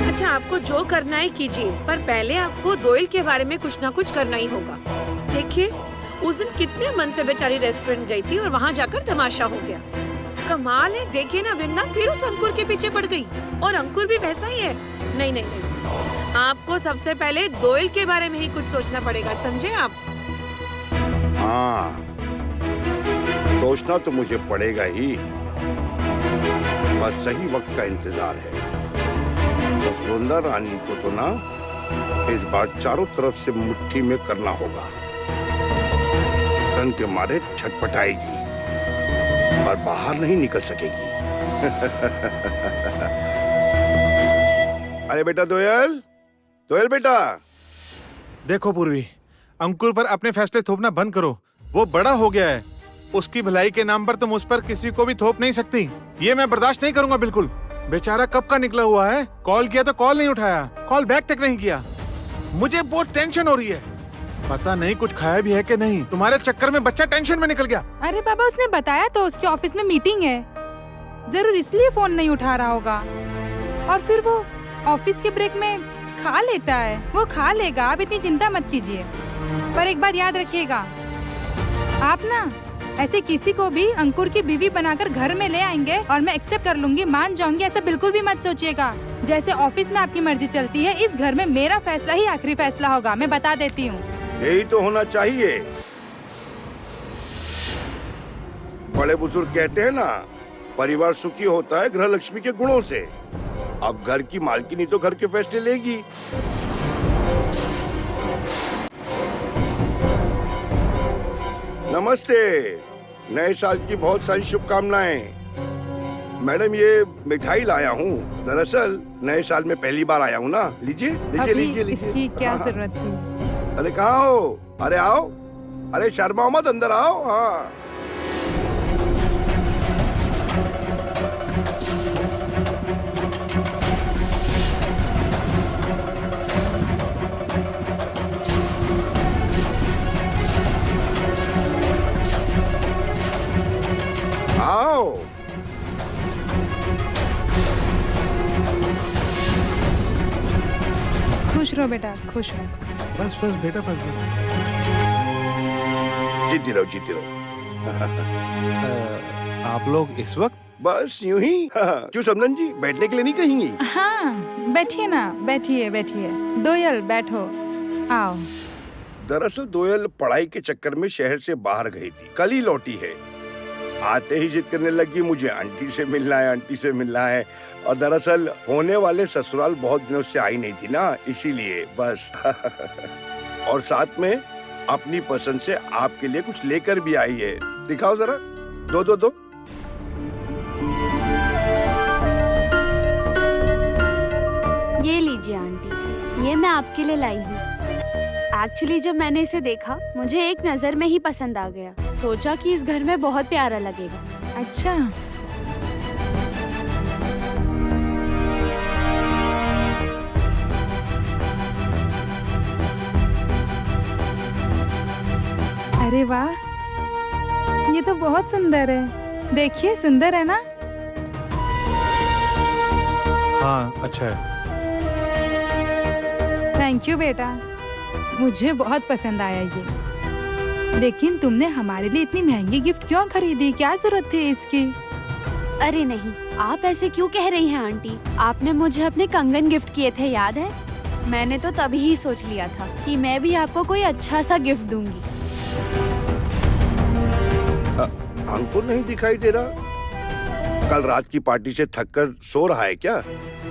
अच्छा, आपको जो करना है कीजिए, पर पहले आपको दोयल के बारे में कुछ ना कुछ करना ही होगा। देखिए उस दिन कितने मन से बेचारी रेस्टोरेंट गई थी और वहाँ जाकर तमाशा हो गया। कमाल है, देखिए ना वृंदा फिर उस अंकुर के पीछे पड़ गई और अंकुर भी वैसा ही है। नहीं नहीं नहीं, आपको सबसे पहले दोयल के बारे में ही कुछ सोचना पड़ेगा, समझे आप? हाँ, सोचना तो मुझे पड़ेगा ही, बस सही वक्त का इंतजार है। उस वृंदा रानी को तो ना इस बार चारों तरफ से मुट्ठी में करना होगा। डर के मारे छटपटाएगी और बाहर नहीं निकल सकेगी। अरे बेटा दोयल, दोयल बेटा। देखो पूर्वी, अंकुर पर अपने फैसले थोपना बंद करो। वो बड़ा हो गया है, उसकी भलाई के नाम पर तुम उस पर किसी को भी थोप नहीं सकती। ये मैं बर्दाश्त नहीं करूंगा बिल्कुल। बेचारा कब का निकला हुआ है, कॉल किया तो कॉल नहीं उठाया, कॉल बैक तक नहीं किया। मुझे बहुत टेंशन हो रही है। पता नहीं कुछ खाया भी है कि नहीं। तुम्हारे चक्कर में बच्चा टेंशन में निकल गया। अरे बाबा, उसने बताया तो उसके ऑफिस में मीटिंग है, जरूर इसलिए फोन नहीं उठा रहा होगा। और फिर वो ऑफिस के ब्रेक में खा लेता है, वो खा लेगा, आप इतनी चिंता मत कीजिए। पर एक बात याद रखिएगा, आप ना ऐसे किसी को भी अंकुर की बीवी बनाकर घर में ले आएंगे और मैं एक्सेप्ट कर लूंगी, मान जाऊंगी, ऐसा बिल्कुल भी मत सोचिएगा। जैसे ऑफिस में आपकी मर्जी चलती है, इस घर में मेरा फैसला ही आखिरी फैसला होगा, मैं बता देती हूँ। यही तो होना चाहिए। बड़े बुजुर्ग कहते हैं ना, परिवार सुखी होता है गृह लक्ष्मी के गुणों से। अब घर की मालकिनी तो घर के फैसले लेगी। नमस्ते, नए साल की बहुत सारी शुभकामनाएं। मैडम, ये मिठाई लाया हूँ, दरअसल नए साल में पहली बार आया हूँ ना। लीजिए लीजिए अभी लीजिए लीजिए। इसकी क्या जरूरत थी? अरे कहाँ हो? अरे आओ, अरे शर्माओ मत, अंदर आओ। हाँ, आओ। खुश रहो बेटा, खुश रहो। बस बस बेटा, बस बस। जीती रहो, जीती रहो। आप लोग इस वक्त? बस यूं ही। क्यों समदन जी, बैठने के लिए नहीं कहेंगी? हाँ, बैठिए ना, बैठिए बैठिए। दोयल बैठो, आओ। दरअसल दोयल पढ़ाई के चक्कर में शहर से बाहर गई थी, कल ही लौटी है। आते ही जिद करने लगी, मुझे आंटी से मिलना है, आंटी से मिलना है। और दरअसल होने वाले ससुराल बहुत दिनों से आई नहीं थी ना, इसीलिए बस। और साथ में अपनी पसंद से आपके लिए कुछ लेकर भी आई है। दिखाओ जरा, दो दो दो। ये लीजिए आंटी, ये मैं आपके लिए लाई हूँ। एक्चुअली जब मैंने इसे देखा, मुझे एक नजर में ही पसंद आ गया। सोचा कि इस घर में बहुत प्यारा लगेगा। अच्छा, अरे वाह, ये तो बहुत सुंदर है। देखिए, सुंदर है ना? हाँ, अच्छा है। थैंक यू बेटा, मुझे बहुत पसंद आया ये। लेकिन तुमने हमारे लिए इतनी महंगी गिफ्ट क्यों खरीदी? क्या जरूरत थी इसकी? अरे नहीं, आप ऐसे क्यों कह रही हैं आंटी? आपने मुझे अपने कंगन गिफ्ट किए थे, याद है? मैंने तो तभी ही सोच लिया था कि मैं भी आपको कोई अच्छा सा गिफ्ट दूंगी। अंकुर नहीं दिखाई दे रहा। कल रात की पार्टी से थककर सो रहा है क्या?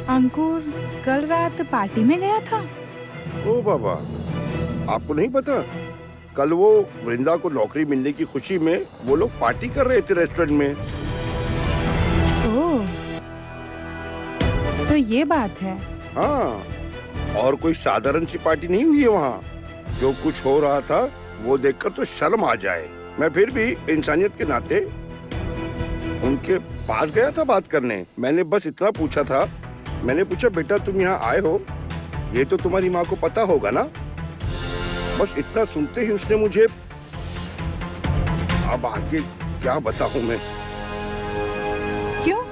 अंकुर कल रात पार्टी में गया था। ओ बाबा, आपको नहीं पता? कल वो वृंदा को नौकरी मिलने की खुशी में वो लोग पार्टी कर रहे थे रेस्टोरेंट में। ओह, तो ये बात है। हाँ, और कोई साधारण सी पार्टी नहीं हुई है वहाँ। जो कुछ हो रहा था वो देखकर तो शर्म आ जाए। मैं फिर भी इंसानियत के नाते उनके पास गया था बात करने। मैंने बस इतना पूछा था, मैंने पूछा, बेटा तुम यहाँ आए हो, ये तो तुम्हारी माँ को पता होगा ना? बस इतना सुनते ही उसने मुझे, अब आगे क्या बताऊं मैं। क्यों?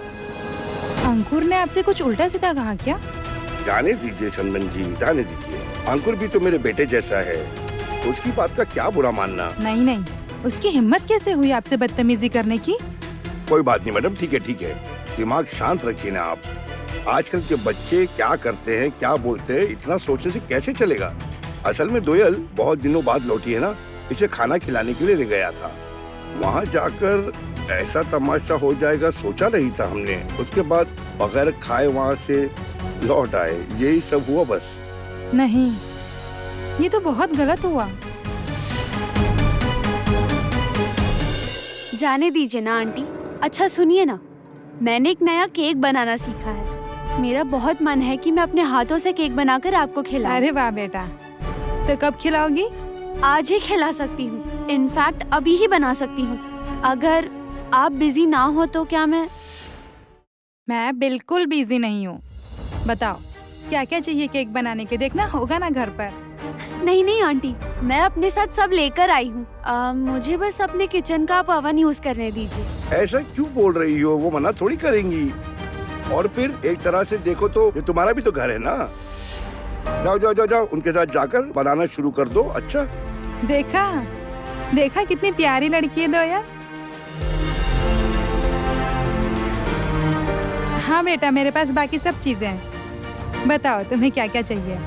अंकुर ने आपसे कुछ उल्टा सीधा कहा क्या? जाने दीजिए चंदन जी, जाने दीजिए। अंकुर भी तो मेरे बेटे जैसा है, तो उसकी बात का क्या बुरा मानना। नहीं नहीं, उसकी हिम्मत कैसे हुई आपसे बदतमीजी करने की? कोई बात नहीं मैडम, ठीक है ठीक है। दिमाग शांत रखिए ना आप। आजकल के बच्चे क्या करते हैं, क्या बोलते हैं, इतना सोचने से कैसे चलेगा। असल में दोयल बहुत दिनों बाद लौटी है ना, इसे खाना खिलाने के लिए ले गया था। वहाँ जाकर ऐसा तमाशा हो जाएगा सोचा नहीं था हमने। उसके बाद बगैर खाए वहाँ से लौट आए, यही सब हुआ बस। नहीं, ये तो बहुत गलत हुआ। जाने दीजिए ना आंटी। अच्छा सुनिए ना, मैंने एक नया केक बनाना सीखा है। मेरा बहुत मन है कि मैं अपने हाथों से केक बनाकर आपको खिलाऊं। अरे वाह बेटा, तो कब खिलाओगी? आज ही खिला सकती हूँ, इनफैक्ट अभी ही बना सकती हूँ। अगर आप बिजी ना हो तो क्या मैं बिल्कुल बिजी नहीं हूँ। बताओ क्या क्या चाहिए केक बनाने के, देखना होगा ना घर पर। नहीं नहीं आंटी, मैं अपने साथ सब लेकर आई हूँ। मुझे बस अपने किचन का आप ओवन यूज करने दीजिए। ऐसा क्यों बोल रही हो? वो मना थोड़ी करेंगी। और फिर एक तरह से देखो तो ये तुम्हारा भी तो घर है ना। जाओ जाओ जाओ जाओ, उनके साथ जाकर बनाना शुरू कर दो। अच्छा, देखा देखा कितनी प्यारी लड़की है दोयल। हाँ बेटा, मेरे पास बाकी सब चीजें हैं। बताओ तुम्हें क्या क्या चाहिए।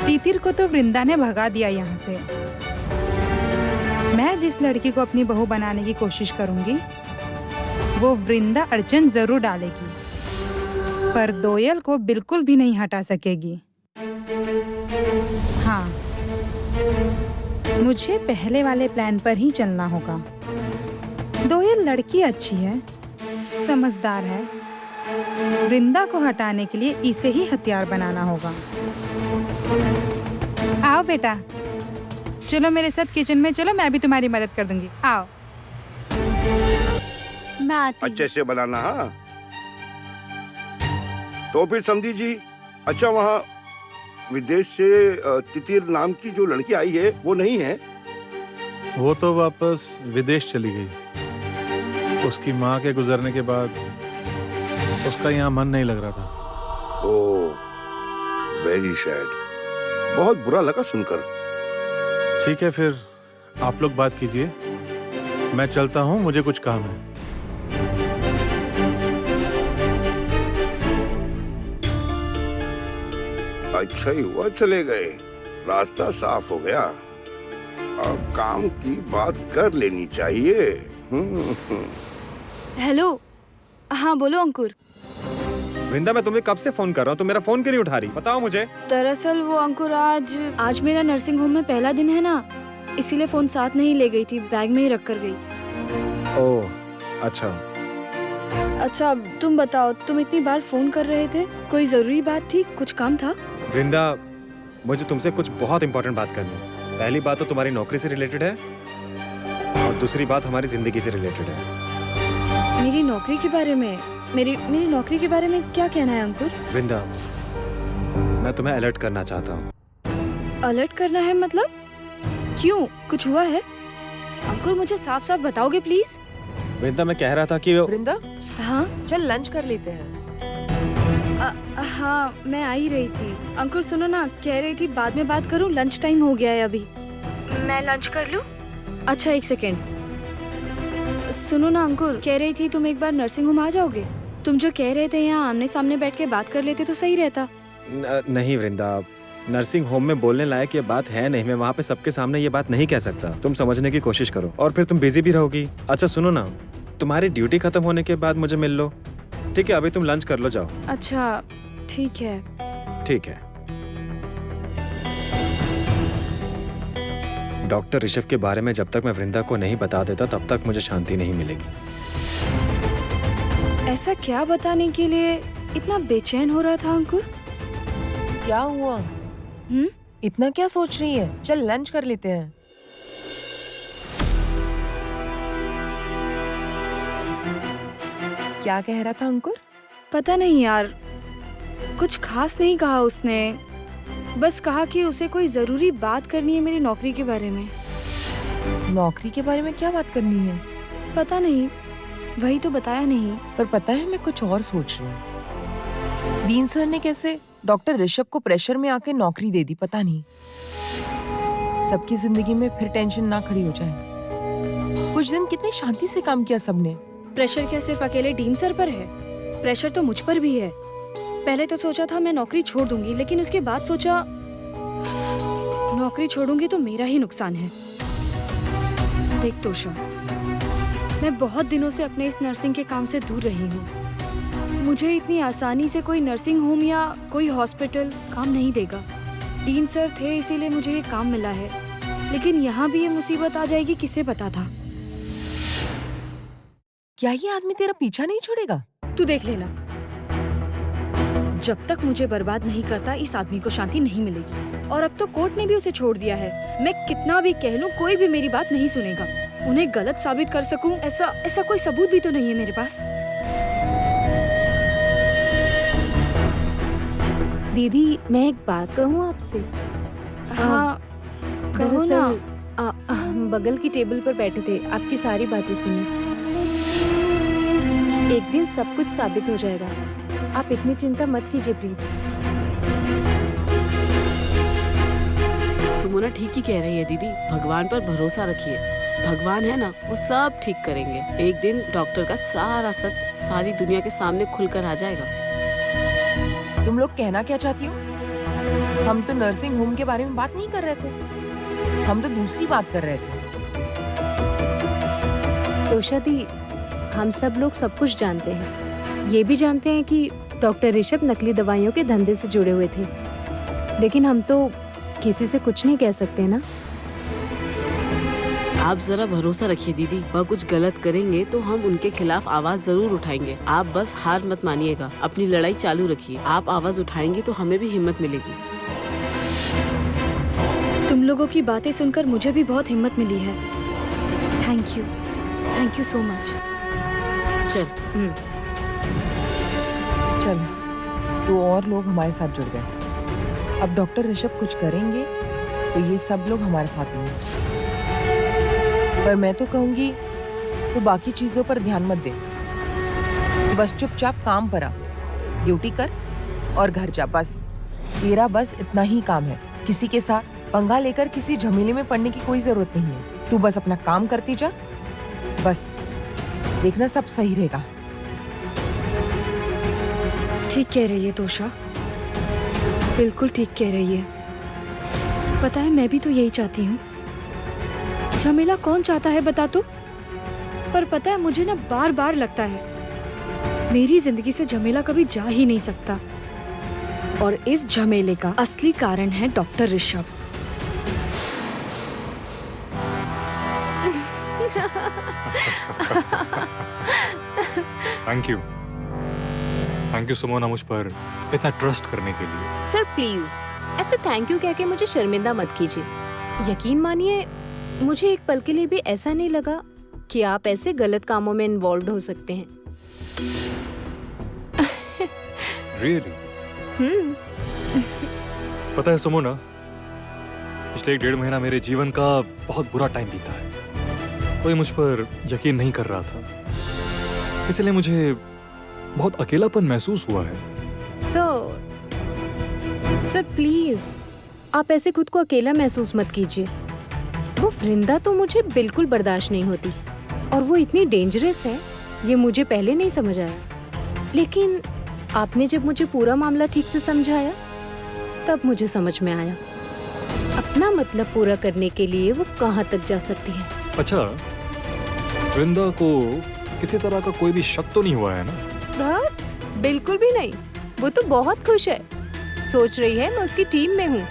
तीतिर को तो वृंदा ने भगा दिया यहाँ से। मैं जिस लड़की को अपनी बहू बनाने की कोशिश करूंगी वो वृंदा अड़चन जरूर डालेगी, पर दोयल को बिल्कुल भी नहीं हटा सकेगी। हाँ, मुझे पहले वाले प्लान पर ही चलना होगा। दोयल लड़की अच्छी है, समझदार है। वृंदा को हटाने के लिए इसे ही हथियार बनाना होगा। आओ बेटा, चलो मेरे साथ किचन में चलो, मैं भी तुम्हारी मदद कर दूंगी। आओ। मैं आती हूँ। अच्छे से बनाना। हाँ, तो फिर समझी जी। अच्छा, वहाँ विदेश से तितिर नाम की जो लड़की आई है वो नहीं है? वो तो वापस विदेश चली गई। उसकी माँ के गुजरने के बाद उसका यहाँ मन नहीं लग रहा था। ओह, वेरी सैड। बहुत बुरा लगा सुनकर। ठीक है, फिर आप लोग बात कीजिए, मैं चलता हूँ, मुझे कुछ काम है। अच्छा ही हुआ चले गए, रास्ता साफ हो गया। अब काम की बात कर लेनी चाहिए। हेलो, हाँ बोलो अंकुर। वृंदा, मैं तुम्हें कब से फोन कर रहा हूँ, तुम मेरा फोन क्यों नहीं उठा रही? बताओ मुझे। दरअसल वो अंकुर आज मेरा नर्सिंग होम में पहला दिन है ना, इसीलिए फोन साथ नहीं ले गई थी, बैग में ही रख कर गई। ओह, अच्छा। अच्छा, तुम बताओ, तुम इतनी बार फोन कर रहे थे, कोई जरूरी बात थी, कुछ काम था? वृंदा, मुझे तुमसे कुछ बहुत इंपॉर्टेंट बात करनी है। पहली बात तो तुम्हारी नौकरी से रिलेटेड है, और दूसरी बात हमारी जिंदगी से रिलेटेड है। मेरी नौकरी के बारे में? मेरी नौकरी के बारे में क्या कहना है अंकुर? वृंदा, मैं तुम्हें अलर्ट करना चाहता हूँ। अलर्ट करना है मतलब? क्यों, कुछ हुआ है? अंकुर, मुझे साफ साफ बताओगे प्लीज? वृंदा, मैं कह रहा था कि वृंदा, हाँ चल लंच कर लेते हैं। हाँ, मैं आ ही रही थी। अंकुर सुनो ना, कह रही थी बाद में बात करूं, लंच टाइम हो गया है अभी। मैं लंच कर लूं? अच्छा, एक सेकेंड। सुनो ना अंकुर, कह रही थी तुम एक बार नर्सिंग होम आ जाओगे? तुम जो कह रहे थे यहाँ आमने सामने बैठ के बात कर लेते तो सही रहता। नहीं वृंदा, नर्सिंग होम में बोलने लायक ये बात है नहीं। मैं वहाँ पे सबके सामने ये बात नहीं कह सकता। तुम समझने की कोशिश करो, और फिर तुम बिजी भी रहोगी। अच्छा सुनो ना, तुम्हारी ड्यूटी खत्म होने के बाद मुझे मिल लो, ठीक है? अभी तुम लंच कर लो, जाओ। अच्छा ठीक है। ठीक है। डॉक्टर ऋषभ के बारे में जब तक मैं वृंदा को नहीं बता देता तब तक मुझे शांति नहीं मिलेगी। ऐसा क्या बताने के लिए इतना बेचैन हो रहा था अंकुर? क्या हुआ? इतना क्या सोच रही है? चल लंच कर लेते हैं। क्या कह रहा था अंकुर? पता नहीं यार, कुछ खास नहीं कहा उसने। बस कहा कि उसे कोई जरूरी बात करनी है मेरी नौकरी के बारे में। नौकरी के बारे में क्या बात करनी है? पता नहीं, वही तो बताया नहीं। पर पता है, मैं कुछ और सोच रही हूँ। डीन सर ने कैसे डॉक्टर ऋषभ को प्रेशर में आके नौकरी दे दी, पता नहीं। सबकी जिंदगी में फिर टेंशन ना खड़ी हो जाए। कुछ दिन कितने शांति से काम किया सबने। प्रेशर क्या सिर्फ अकेले डीन सर पर है? प्रेशर तो मुझ पर भी है। पहले तो सोचा था मैं नौकरी छोड़ दूंगी, लेकिन उसके बाद सोचा नौकरी छोड़ूंगी तो मेरा ही नुकसान है। देख तोशा, मैं बहुत दिनों से अपने इस नर्सिंग के काम से दूर रही हूँ। मुझे इतनी आसानी से कोई नर्सिंग होम या कोई हॉस्पिटल काम नहीं देगा। डीन सर थे इसीलिए मुझे ये काम मिला है, लेकिन यहाँ भी ये मुसीबत आ जाएगी, किसे पता था। क्या ये आदमी तेरा पीछा नहीं छोड़ेगा? तू देख लेना, जब तक मुझे बर्बाद नहीं करता इस आदमी को शांति नहीं मिलेगी। और अब तो कोर्ट ने भी उसे छोड़ दिया है। मैं कितना भी कह लूं, कोई भी मेरी बात नहीं सुनेगा। उन्हें गलत साबित कर सकूं, ऐसा कोई सबूत भी तो नहीं है मेरे पास। दीदी मैं एक बात कहूँ आपसे? हाँ कहो ना। दरअसल, हम बगल की टेबल पर बैठे थे, आपकी सारी बातें सुनी। एक दिन सब कुछ साबित हो जाएगा, आप इतनी चिंता मत कीजिए प्लीज। सुमोना ठीक ही कह रही है दीदी, भगवान पर भरोसा रखिए। भगवान है ना, वो सब ठीक करेंगे। एक दिन डॉक्टर का सारा सच सारी दुनिया के सामने खुलकर आ जाएगा। तुम लोग कहना क्या चाहती हो? हम तो नर्सिंग होम के बारे में बात नहीं कर रहे थे, हम तो दूसरी बात कर रहे थे। तोषा दी, हम सब लोग सब कुछ जानते हैं। ये भी जानते हैं कि डॉक्टर ऋषभ नकली दवाइयों के धंधे से जुड़े हुए थे, लेकिन हम तो किसी से कुछ नहीं कह सकते ना। आप जरा भरोसा रखिए दीदी, वह कुछ गलत करेंगे तो हम उनके खिलाफ आवाज जरूर उठाएंगे। आप बस हार मत मानिएगा, अपनी लड़ाई चालू रखिए। आप आवाज उठाएंगे तो हमें भी हिम्मत मिलेगी। तुम लोगों की बातें सुनकर मुझे भी बहुत हिम्मत मिली है। Thank you so much. चल चल, तो और लोग हमारे साथ जुड़ गए। अब डॉक्टर ऋषभ कुछ करेंगे तो ये सब लोग हमारे साथ होंगे। पर मैं तो कहूंगी तो बाकी चीजों पर ध्यान मत दे, बस चुपचाप काम पर आ, ड्यूटी कर और घर जा। बस तेरा बस इतना ही काम है। किसी के साथ पंगा लेकर किसी झमेले में पड़ने की कोई जरूरत नहीं है। तू बस अपना काम करती जा, बस देखना सब सही रहेगा। ठीक कह रही है तोषा, बिल्कुल ठीक कह रही है। पता है मैं भी तो यही चाहती हूँ। झमेला कौन चाहता है बता तो? पर पता है मुझे ना बार बार लगता है मेरी जिंदगी से झमेला कभी जा ही नहीं सकता, और इस झमेले का असली कारण है doctor Rishabh. Thank you Sumona, मुझ पर इतना ट्रस्ट करने के लिए। सर प्लीज ऐसे थैंक यू कह के मुझे शर्मिंदा मत कीजिए। यकीन मानिए, मुझे एक पल के लिए भी ऐसा नहीं लगा कि आप ऐसे गलत कामों में इन्वॉल्व हो सकते हैं। Really? पता है सुमोना, पिछले 1.5 महीना मेरे जीवन का बहुत बुरा टाइम बीता है। कोई मुझ पर यकीन नहीं कर रहा था, इसलिए मुझे बहुत अकेलापन महसूस हुआ है। सर प्लीज आप ऐसे खुद को अकेला महसूस मत कीजिए। वो वृंदा तो मुझे बिल्कुल बर्दाश्त नहीं होती, और वो इतनी डेंजरस है ये मुझे पहले नहीं समझ आया। लेकिन आपने जब मुझे पूरा मामला ठीक से समझाया तब मुझे समझ में आया अपना मतलब पूरा करने के लिए वो कहाँ तक जा सकती है। अच्छा, वृंदा को किसी तरह का कोई भी शक तो नहीं हुआ है ना? बिल्कुल भी नहीं, वो तो बहुत खुश है, सोच रही है मैं उसकी टीम में हूँ।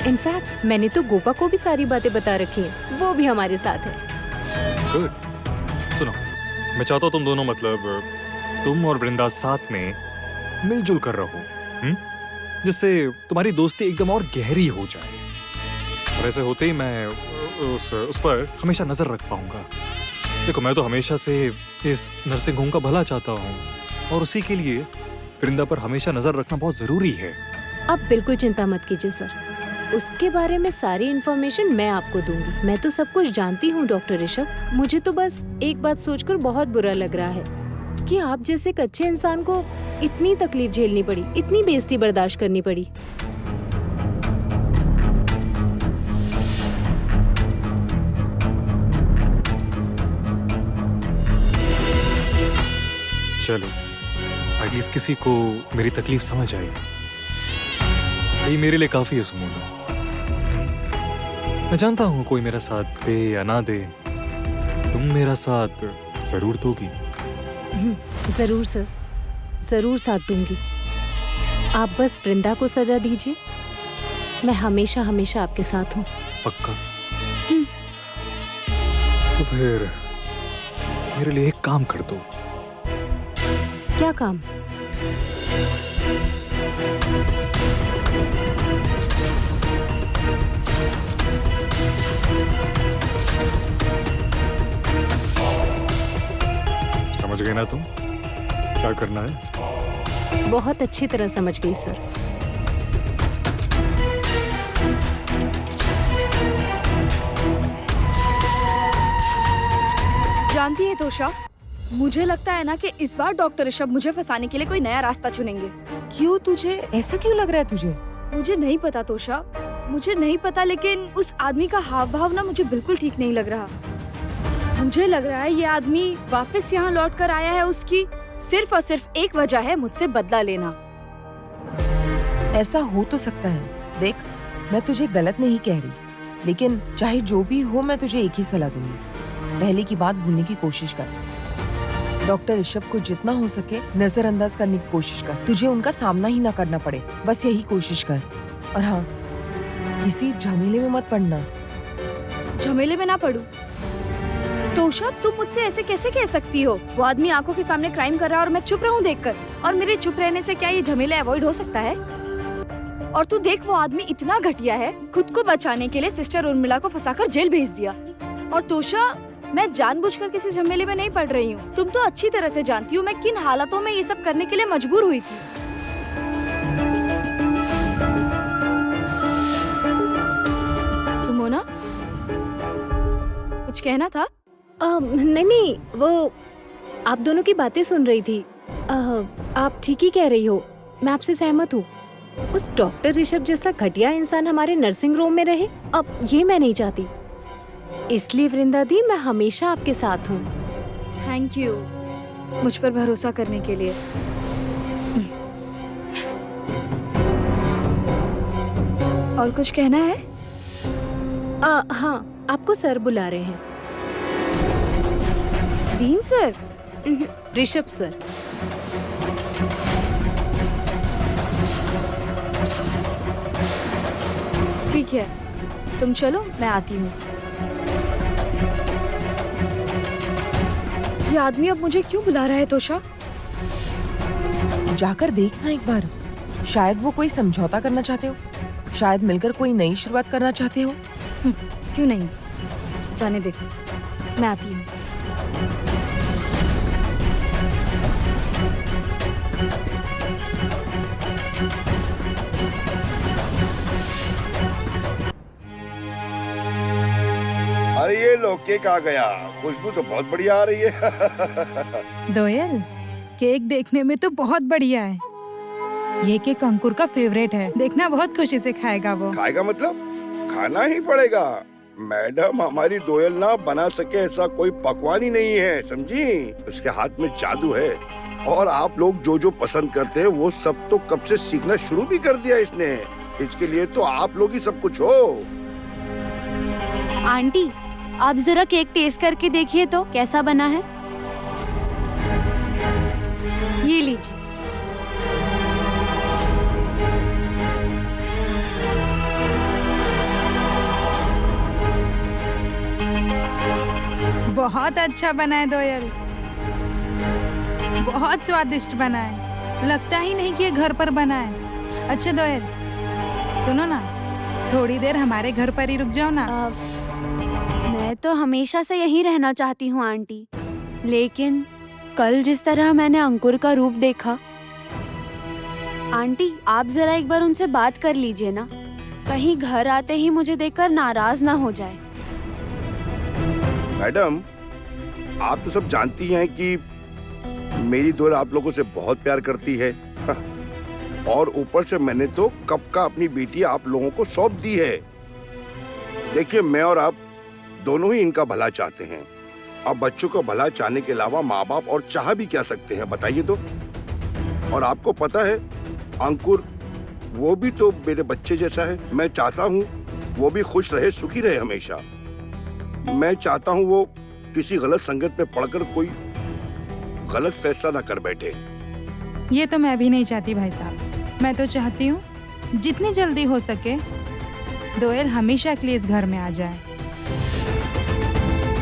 इनफैक्ट मैंने तो गोपा को भी सारी बातें बता रखी हैं, वो भी हमारे साथ है। गुड। सुनो, मैं चाहता हूँ तुम दोनों, मतलब तुम और वृंदा साथ में मिलजुल कर रहो, जिससे तुम्हारी दोस्ती एकदम और गहरी हो जाए। और ऐसे होते ही मैं उस पर हमेशा नजर रख पाऊंगा। देखो, मैं तो हमेशा से इस नर्सिंग होम का भला चाहता हूँ, और उसी के लिए वृंदा पर हमेशा नजर रखना बहुत जरूरी है। आप बिल्कुल चिंता मत कीजिए सर, उसके बारे में सारी इन्फॉर्मेशन मैं आपको दूंगी। मैं तो सब कुछ जानती हूँ डॉक्टर ऋषभ। मुझे तो बस एक बात सोचकर बहुत बुरा लग रहा है कि आप जैसे एक अच्छे इंसान को इतनी तकलीफ झेलनी पड़ी, इतनी बेइज्जती बर्दाश्त करनी पड़ी। चलो, एटलीस्ट किसी को मेरी तकलीफ समझ आई, ये मेरे लिए काफी है सुमोना। मैं जानता हूँ कोई मेरा साथ दे या ना दे, तुम मेरा साथ जरूर दोगी। जरूर सर, जरूर साथ दूंगी। आप बस वृंदा को सजा दीजिए, मैं हमेशा हमेशा आपके साथ हूँ। पक्का? तो फिर मेरे लिए एक काम कर दो। क्या काम? समझ गए ना तुम क्या करना है? बहुत अच्छी तरह समझ गई सर। जानती है तोशा, मुझे लगता है ना कि इस बार डॉक्टर ऋषभ मुझे फंसाने के लिए कोई नया रास्ता चुनेंगे। क्यों, तुझे ऐसा क्यों लग रहा है तुझे? मुझे नहीं पता तोशा, मुझे नहीं पता, लेकिन उस आदमी का हाव भाव ना मुझे बिल्कुल ठीक नहीं लग रहा। मुझे लग रहा है ये आदमी वापस यहाँ लौट कर आया है, उसकी सिर्फ और सिर्फ एक वजह है, मुझसे बदला लेना। ऐसा हो तो सकता है। देख, मैं तुझे गलत नहीं कह रही, लेकिन चाहे जो भी हो मैं तुझे एक ही सलाह दूंगी। पहले की बात भूलने की कोशिश कर। डॉक्टर ऋषभ को जितना हो सके नजरअंदाज करने की कोशिश कर। तुझे उनका सामना ही ना करना पड़े, बस यही कोशिश कर। और हाँ, किसी झमेले में मत पड़ना। झमेले में ना पड़ूं? तोशा, तुम मुझसे ऐसे कैसे कह सकती हो? वो आदमी आंखों के सामने क्राइम कर रहा है और मैं चुप रहूं देखकर? और मेरे चुप रहने से क्या ये झमेला अवॉइड हो सकता है? और तू देख, वो आदमी इतना घटिया है, खुद को बचाने के लिए सिस्टर उर्मिला को फंसाकर जेल भेज दिया। और तोशा, मैं जानबूझकर किसी झमेले में नहीं पड़ रही हूँ। तुम तो अच्छी तरह से जानती हो मैं किन हालातों में ये सब करने के लिए मजबूर हुई थी। सुमोना, कुछ कहना था? नहीं, वो आप दोनों की बातें सुन रही थी। आप ठीक ही कह रही हो, मैं आपसे सहमत हूँ। उस डॉक्टर ऋषभ जैसा घटिया इंसान हमारे नर्सिंग रूम में रहे, अब ये मैं नहीं चाहती। इसलिए वृंदा दी, मैं हमेशा आपके साथ हूँ। थैंक यू मुझ पर भरोसा करने के लिए। और कुछ कहना है? हाँ, आपको सर बुला रहे हैं। बीन सर? ऋषभ सर। ठीक है, तुम चलो, मैं आती हूँ। ये आदमी अब मुझे क्यों बुला रहा है तोशा? जाकर देखना एक बार, शायद वो कोई समझौता करना चाहते हो, शायद मिलकर कोई नई शुरुआत करना चाहते हो। क्यों नहीं, जाने दे, मैं आती हूँ। अरे ये लो, केक आ गया। खुशबू तो बहुत बढ़िया आ रही है। दोयल, केक देखने में तो बहुत बढ़िया है। ये केक अंकुर का फेवरेट है, देखना बहुत खुशी से खाएगा वो। खाएगा मतलब खाना ही पड़ेगा। मैडम, हमारी दोयल ना बना सके ऐसा कोई पकवान ही नहीं है, समझी? उसके हाथ में जादू है। और आप लोग जो जो पसंद करते हैं वो सब तो कब से सीखना शुरू भी कर दिया इसने। इसके लिए तो आप लोग ही सब कुछ हो। आंटी, आप जरा केक टेस्ट करके देखिए तो कैसा बना है। ये लीजिए। बहुत अच्छा बना है दोयल, बहुत स्वादिष्ट बना है। लगता ही नहीं कि ये घर पर बना है। अच्छा दोयल, सुनो ना, थोड़ी देर हमारे घर पर ही रुक जाओ ना। मैं तो हमेशा से यहीं रहना चाहती हूँ आंटी, लेकिन कल जिस तरह मैंने अंकुर का रूप देखा, आंटी आप जरा एक बार उनसे बात कर लीजिए ना, कहीं घर आते ही मुझे देखकर नाराज ना हो जाए। मैडम, आप तो सब जानती हैं कि मेरी दोस्त आप लोगों से बहुत प्यार करती है। और ऊपर से मैंने तो कब का अपनी बेटी आप लोगों को सौंप दी है। देखिए, मैं और आप दोनों ही इनका भला चाहते हैं। अब बच्चों को भला चाहने के अलावा माँ बाप और चाह भी क्या सकते हैं, बताइए तो। और आपको पता है, अंकुर वो भी तो मेरे बच्चे जैसा है। मैं चाहता हूँ वो भी खुश रहे, सुखी रहे हमेशा। मैं चाहता हूँ वो किसी गलत संगत में पड़कर कोई गलत फैसला ना कर बैठे। ये तो मैं भी नहीं चाहती भाई साहब। मैं तो चाहती हूँ जितनी जल्दी हो सके दोयल हमेशा के लिए इस घर में आ जाए।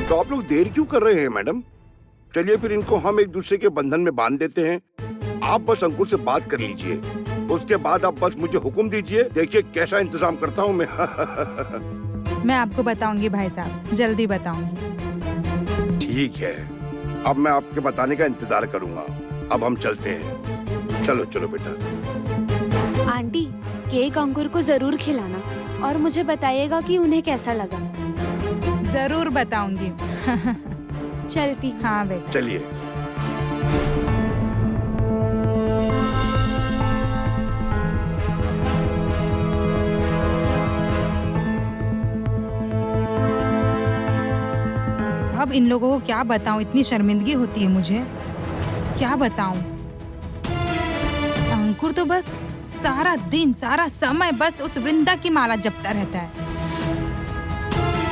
तो आप लोग देर क्यों कर रहे हैं मैडम? चलिए फिर इनको हम एक दूसरे के बंधन में बांध देते हैं। आप बस अंकुर से बात कर लीजिए, उसके बाद आप बस मुझे हुक्म दीजिए। देखिए कैसा इंतजाम करता हूँ मैं। मैं आपको बताऊंगी भाई साहब, जल्दी बताऊंगी। ठीक है, अब मैं आपके बताने का इंतजार करूंगा। अब हम चलते हैं। चलो चलो बेटा। आंटी, केक अंकुर को जरूर खिलाना और मुझे बताइएगा कि उन्हें कैसा लगा। जरूर बताऊंगी। चलती हूँ। हाँ बेटा। चलिए। अब इन लोगों को क्या बताऊं, इतनी शर्मिंदगी होती है मुझे, क्या बताऊं। अंकुर तो बस सारा दिन सारा समय बस उस वृंदा की माला जपता रहता है,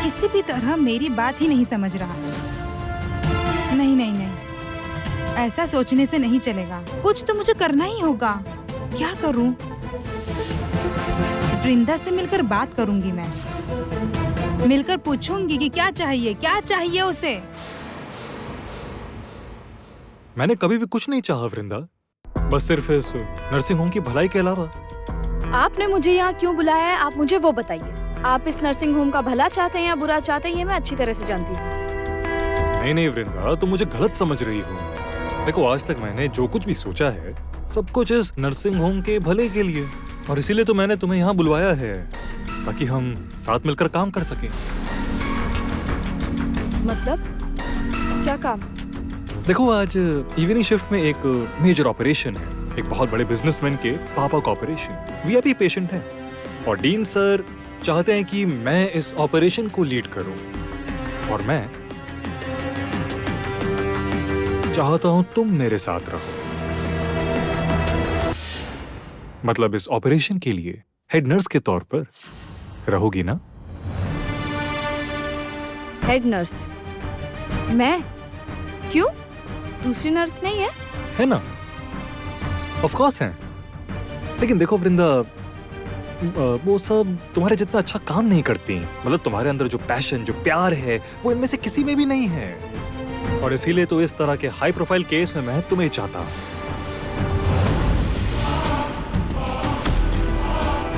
किसी भी तरह मेरी बात ही नहीं समझ रहा। नहीं नहीं नहीं, ऐसा सोचने से नहीं चलेगा, कुछ तो मुझे करना ही होगा। क्या करूं? वृंदा से मिलकर बात करूंगी, मैं मिलकर पूछूंगी कि क्या चाहिए उसे। मैंने कभी भी कुछ नहीं चाहा वृंदा, बस सिर्फ इस नर्सिंग होम की भलाई के अलावा। आपने मुझे यहाँ क्यों बुलाया है, आप मुझे वो बताइए। आप इस नर्सिंग होम का भला चाहते हैं या बुरा चाहते हैं, ये मैं अच्छी तरह से जानती हूँ। नहीं नहीं वृंदा, तुम मुझे गलत समझ रही हो। देखो, आज तक मैंने जो कुछ भी सोचा है सब कुछ इस नर्सिंग होम के भले के लिए, और इसीलिए तो मैंने तुम्हें यहाँ बुलवाया है, ताकि हम साथ मिलकर काम कर सकें। मतलब क्या काम? देखो, आज इवनिंग शिफ्ट में एक मेजर ऑपरेशन है, एक बहुत बड़े बिजनेसमैन के पापा का ऑपरेशन, वीआईपी पेशेंट है, और डीन सर चाहते हैं कि मैं इस ऑपरेशन को लीड करूं, और मैं चाहता हूं तुम मेरे साथ रहो। मतलब इस ऑपरेशन के लिए हेड नर्स के तौर पर रहोगी ना? Head nurse? मैं? क्यों? दूसरी नर्स नहीं है? है ना, ऑफ कोर्स है। लेकिन देखो वृंदा, वो सब तुम्हारे जितना अच्छा काम नहीं करती। मतलब तुम्हारे अंदर जो पैशन, जो प्यार है, वो इनमें से किसी में भी नहीं है, और इसीलिए तो इस तरह के हाई प्रोफाइल केस में मैं तुम्हें चाहता हूं।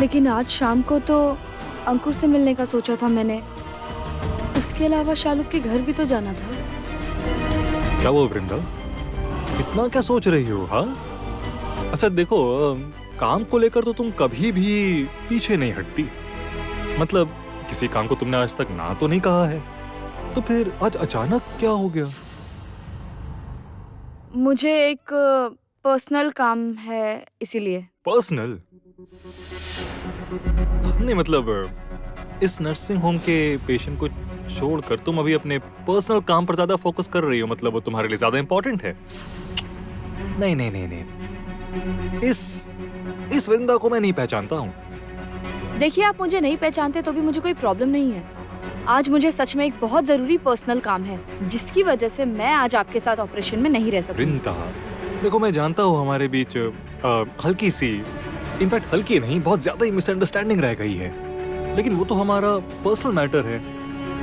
लेकिन आज शाम को तो अंकुर से मिलने का सोचा था मैंने, उसके अलावा शालू के घर भी तो जाना था। क्या वो वृंदा, इतना क्या सोच रही हो? हाँ, अच्छा देखो, काम को लेकर तो तुम कभी भी पीछे नहीं हटती। मतलब किसी काम को तुमने आज तक ना तो नहीं कहा है, तो फिर आज अचानक क्या हो गया? मुझे एक पर्सनल काम है, इसीलिए। पर्सनल? नहीं मतलब इस नर्सिंग होम के पेशेंट को छोड़कर तुम अभी अपने पर्सनल काम पर ज्यादा फोकस कर रही हो, मतलब वो तुम्हारे लिए ज्यादा इंपॉर्टेंट है? नहीं नहीं नहीं नहीं, इस वृंदा को मैं नहीं पहचानता हूँ। देखिए, आप मुझे नहीं पहचानते तो भी मुझे कोई प्रॉब्लम नहीं है। आज मुझे सच में एक बहुत जरूरी पर्सनल काम है, जिसकी वजह से मैं आज आपके साथ ऑपरेशन में नहीं रह सकती। वृंदा, देखो मैं जानता हूँ हमारे बीच हल्की सी, इनफैक्ट हल्की नहीं, बहुत ज्यादा ही मिसअंडरस्टैंडिंग रह गई है, लेकिन वो तो हमारा पर्सनल मैटर है,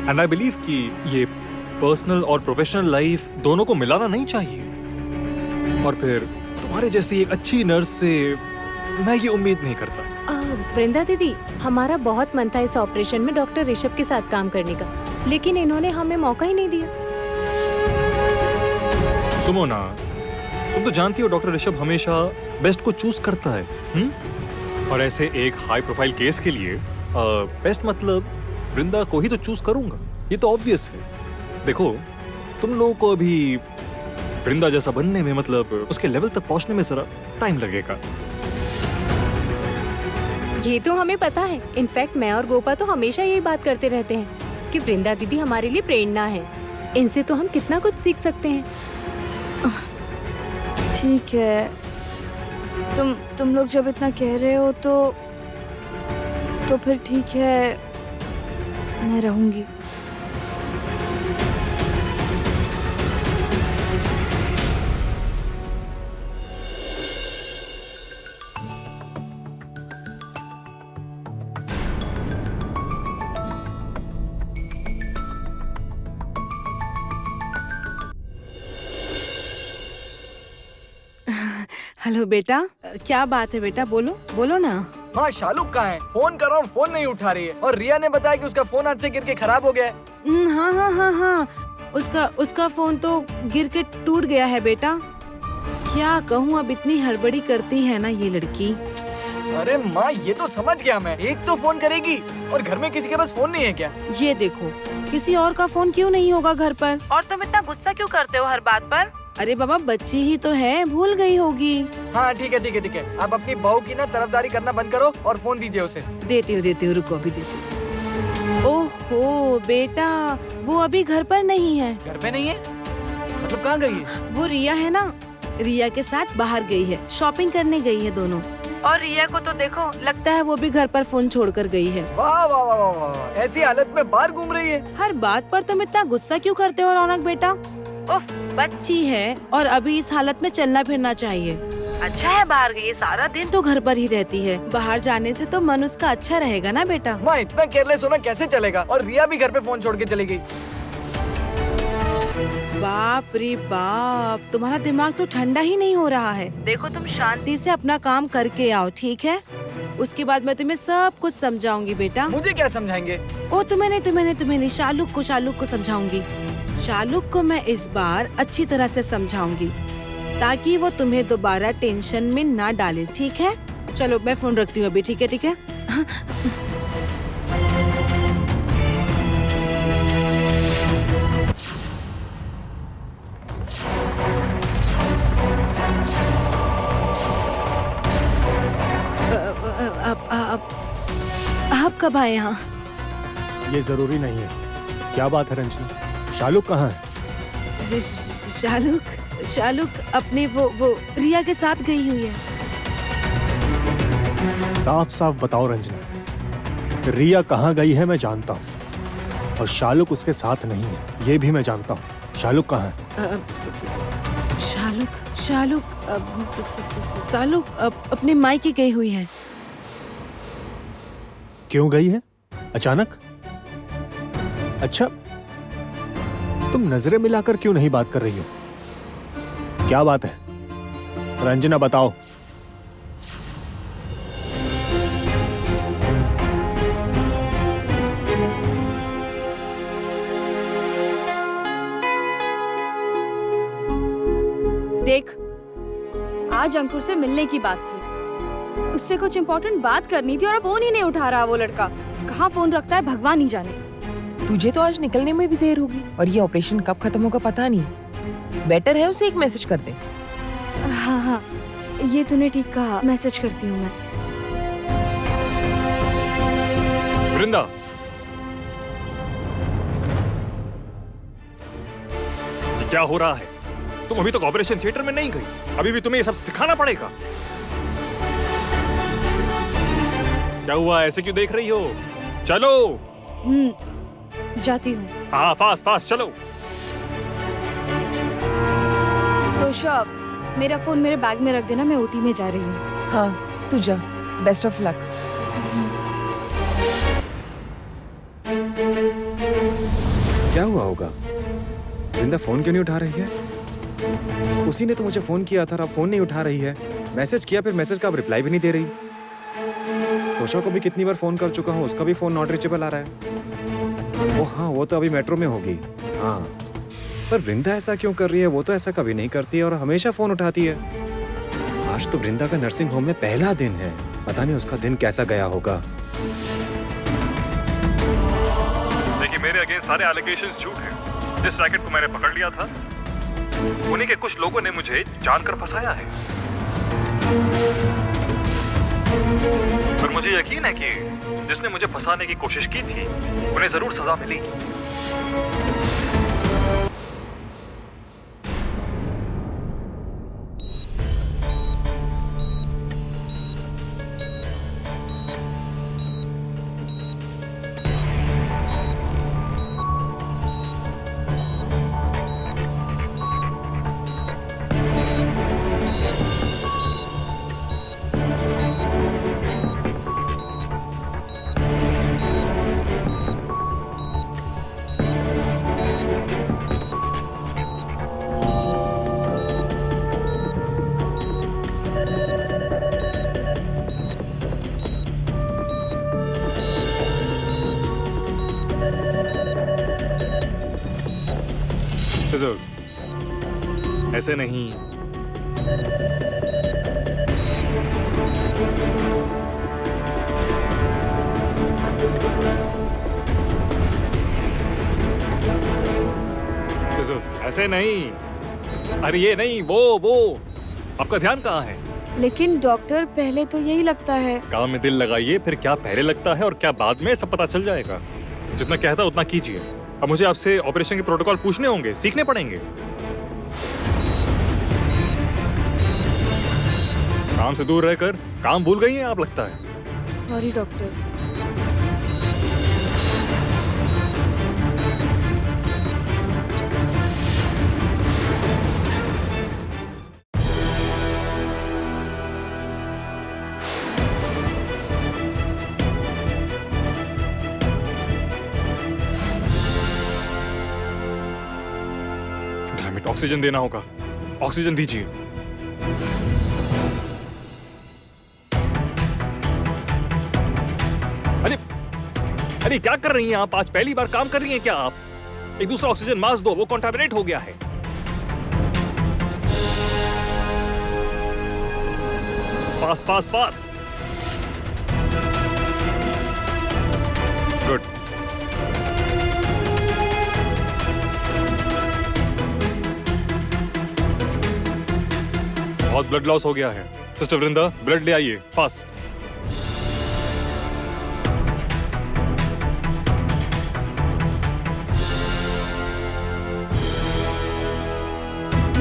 एंड आई बिलीव कि ये पर्सनल और प्रोफेशनल लाइफ दोनों को मिलाना नहीं चाहिए। और फिर तुम्हारे जैसी एक अच्छी नर्स से मैं ये उम्मीद नहीं करता। वृंदा दीदी, हमारा बहुत मन था इस ऑपरेशन में डॉक्टर ऋषभ के साथ काम करने का, लेकिन इन्होंने हमें मौका ही नहीं दिया। सुमोना, तुम तो जानती हो डॉक्टर ऋषभ हमेशा बेस्ट को चूज करता है, और ऐसे एक हाई प्रोफाइल केस के लिए बेस्ट मतलब वृंदा को ही तो चूज करूंगा, ये तो ऑब्वियस है। देखो, तुम लोगों को अभी वृंदा जैसा बनने में, मतलब उसके लेवल तक पहुंचने में जरा टाइम लगेगा। ये तो हमें पता है, इनफैक्ट मैं और गोपा तो हमेशा यही बात करते रहते हैं कि वृंदा दीदी हमारे लिए प्रेरणा है, इनसे तो हम कितना कुछ सीख सकते हैं। ठीक है, तुम लोग जब इतना कह रहे हो तो फिर ठीक है, मैं रहूंगी। हेलो बेटा, क्या बात है बेटा, बोलो बोलो ना। माँ, शालूक कहाँ है? फोन कर रहा हूँ, फोन नहीं उठा रही है, और रिया ने बताया कि उसका फोन हाथ से गिर के खराब हो गया है। हाँ हाँ हाँ हाँ, उसका फोन तो गिर के टूट गया है बेटा। क्या कहूँ, अब इतनी हड़बड़ी करती है ना ये लड़की। अरे माँ, ये तो समझ गया मैं, एक तो फोन करेगी और घर में किसी के पास फोन नहीं है क्या? ये देखो, किसी और का फोन क्यों नहीं होगा घर पर? और तुम इतना गुस्सा क्यों करते हो हर बात पर? अरे बाबा, बच्ची ही तो है, भूल गई होगी। हाँ ठीक है ठीक है ठीक है, आप अपनी बहू की ना तरफदारी करना बंद करो और फोन दीजिए उसे। देती हूँ, रुको अभी देती हूँ। ओहो बेटा, वो अभी घर पर नहीं है। घर पे नहीं है? मतलब कहाँ गई है? वो रिया है ना, रिया के साथ बाहर गई है, शॉपिंग करने गई है दोनों। और रिया को तो देखो, लगता है वो भी घर पर फोन छोड़कर गई है। वाह वाह वाह वाह वाह, ऐसी हालत में बाहर घूम रही है। हर बात पर तुम इतना गुस्सा क्यों करते हो रौनक बेटा? उफ, बच्ची है और अभी इस हालत में चलना फिरना चाहिए। अच्छा है बाहर गई है, सारा दिन तो घर पर ही रहती है। बाहर जाने से तो मन उसका अच्छा रहेगा ना बेटा। माँ इतना केयरलेस होना कैसे चलेगा? और रिया भी घर पे फोन छोड़ के चली गई। बाप रे बाप, तुम्हारा दिमाग तो ठंडा ही नहीं हो रहा है। देखो तुम शांति से अपना काम करके आओ, ठीक है? उसके बाद मैं तुम्हें सब कुछ समझाऊंगी बेटा। मुझे क्या समझाएंगे? ओ तुम्हें नहीं, शालुक को समझाऊंगी। शालुक को मैं इस बार अच्छी तरह से समझाऊंगी ताकि वो तुम्हें दोबारा टेंशन में ना डाले, ठीक है? चलो मैं फोन रखती हूँ अभी, ठीक है ठीक है? आप कब आए यहाँ? ये जरूरी नहीं है। क्या बात है रंजना, शालुक कहाँ है? शालुक अपने वो रिया के साथ गई हुई है। साफ साफ बताओ रंजना, रिया कहाँ गई है मैं जानता हूँ, और शालुक उसके साथ नहीं है ये भी मैं जानता हूँ। शालुक कहाँ है? शालुक अपने मायके गई हुई है। क्यों गई है अचानक? अच्छा, तुम नजरें मिलाकर क्यों नहीं बात कर रही हो? क्या बात है रंजना, बताओ। देख, आज अंकुर से मिलने की बात थी, उससे कुछ इम्पोर्टेंट बात करनी थी और अब फोन ही नहीं उठा रहा वो लड़का। कहाँ फोन रखता है भगवान ही जाने। तुझे तो आज निकलने में भी देर होगी और ये ऑपरेशन कब खत्म होगा पता नहीं। बेटर है उसे एक मैसेज कर दे। हाँ, ये तूने ठीक कहा, मैसेज करती हूँ मैं। वृंदा, ये क्या हो रहा है? तुम अभी तक ऑपरेशन थिएटर में नहीं गई, अभी भी तुम्हें ये सब सिखाना पड़ेगा। क्या हुआ, ऐसे क्यों देख रही हो? चलो। जाती हूँ। हाँ, फास्ट चलो। तो शब, मेरा फोन मेरे बैग में रख देना, मैं ओटी में जा रही हूँ। हाँ तू जा, बेस्ट ऑफ लक। क्या हुआ होगा? वृंदा फोन क्यों नहीं उठा रही है? उसी ने तो मुझे फोन किया था, अब फोन नहीं उठा रही है। मैसेज किया, फिर मैसेज का अब रिप्लाई भी नहीं दे रही। तोशा को भी कितनी बार फोन कर चुका हूँ, उसका भी फोन नॉट रीचेबल आ रहा है। ओह हाँ, वो तो अभी मेट्रो में होगी। हाँ, पर वृंदा ऐसा क्यों कर रही है? वो तो ऐसा कभी नहीं करती है और हमेशा फोन उठाती है। आज तो वृंदा का नर्सिंग होम में पहला दिन है, पता नहीं उसका दिन कैसा गया होगा। देखिए, मेरे अगेंस्ट सारे एलिगेशंस झूठ हैं। जिस रैकेट को मैंने पकड़ लिया था, उन्हीं के कुछ लोगों ने मुझे जानकर फंसाया है। पर मुझे यकीन है कि जिसने मुझे फंसाने की कोशिश की थी, उन्हें जरूर सजा मिलेगी। सिजर्स, ऐसे नहीं। ऐसे नहीं, अरे ये नहीं, वो आपका ध्यान कहाँ है? लेकिन डॉक्टर पहले तो यही लगता है। काम में दिल लगाइए, फिर क्या पहले लगता है और क्या बाद में, सब पता चल जाएगा। जितना कहता उतना कीजिए। अब मुझे आपसे ऑपरेशन के प्रोटोकॉल पूछने होंगे, सीखने पड़ेंगे। काम से दूर रहकर काम भूल गई हैं आप, लगता है। Sorry doctor. ऑक्सीजन देना होगा, ऑक्सीजन दीजिए। अरे क्या कर रही हैं आप? आज पहली बार काम कर रही हैं क्या आप? एक दूसरा ऑक्सीजन मास्क दो, वो कॉन्टामिनेट हो गया है। Fast fast fast. गुड। बहुत ब्लड लॉस हो गया है। सिस्टर वृंदा, ब्लड ले आइए फास्ट।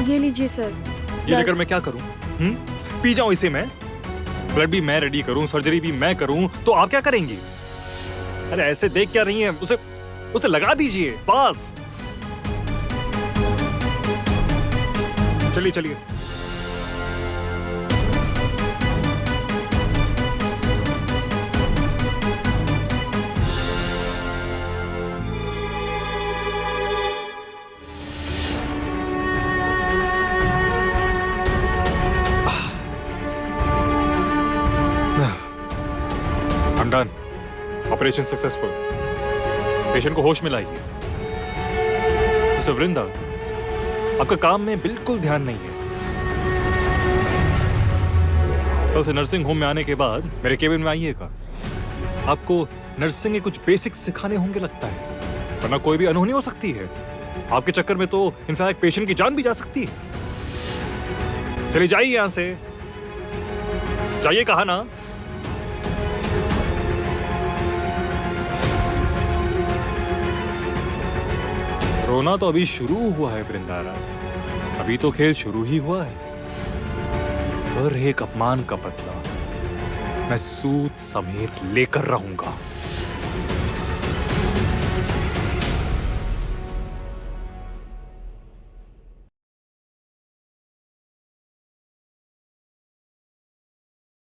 ये लीजिए सर। ये लेकर मैं क्या करूं? पी जाऊं इसे मैं? ब्लड भी मैं रेडी करूं, सर्जरी भी मैं करूं, तो आप क्या करेंगी? अरे ऐसे देख क्या रही हैं? उसे लगा दीजिए फास्ट। चलिए चलिए। डन। Operation successful. पेशेंट को होश में लाइए। सिस्टर वृंदा, आपका काम में बिल्कुल ध्यान नहीं है। कल से नर्सिंग होम में आने के बाद मेरे केबिन में आइएगा। आपको नर्सिंग के कुछ बेसिक्स सिखाने होंगे लगता है, वरना कोई भी अनहोनी हो सकती है। आपके चक्कर में तो इनफैक्ट पेशेंट की जान भी जा सकती है। चलिए जाइए यहां से। जाइए, कहा ना। रोना तो अभी शुरू हुआ है वृंदारा, अभी तो खेल शुरू ही हुआ है। हर एक अपमान का बदला मैं सूद समेत लेकर रहूंगा।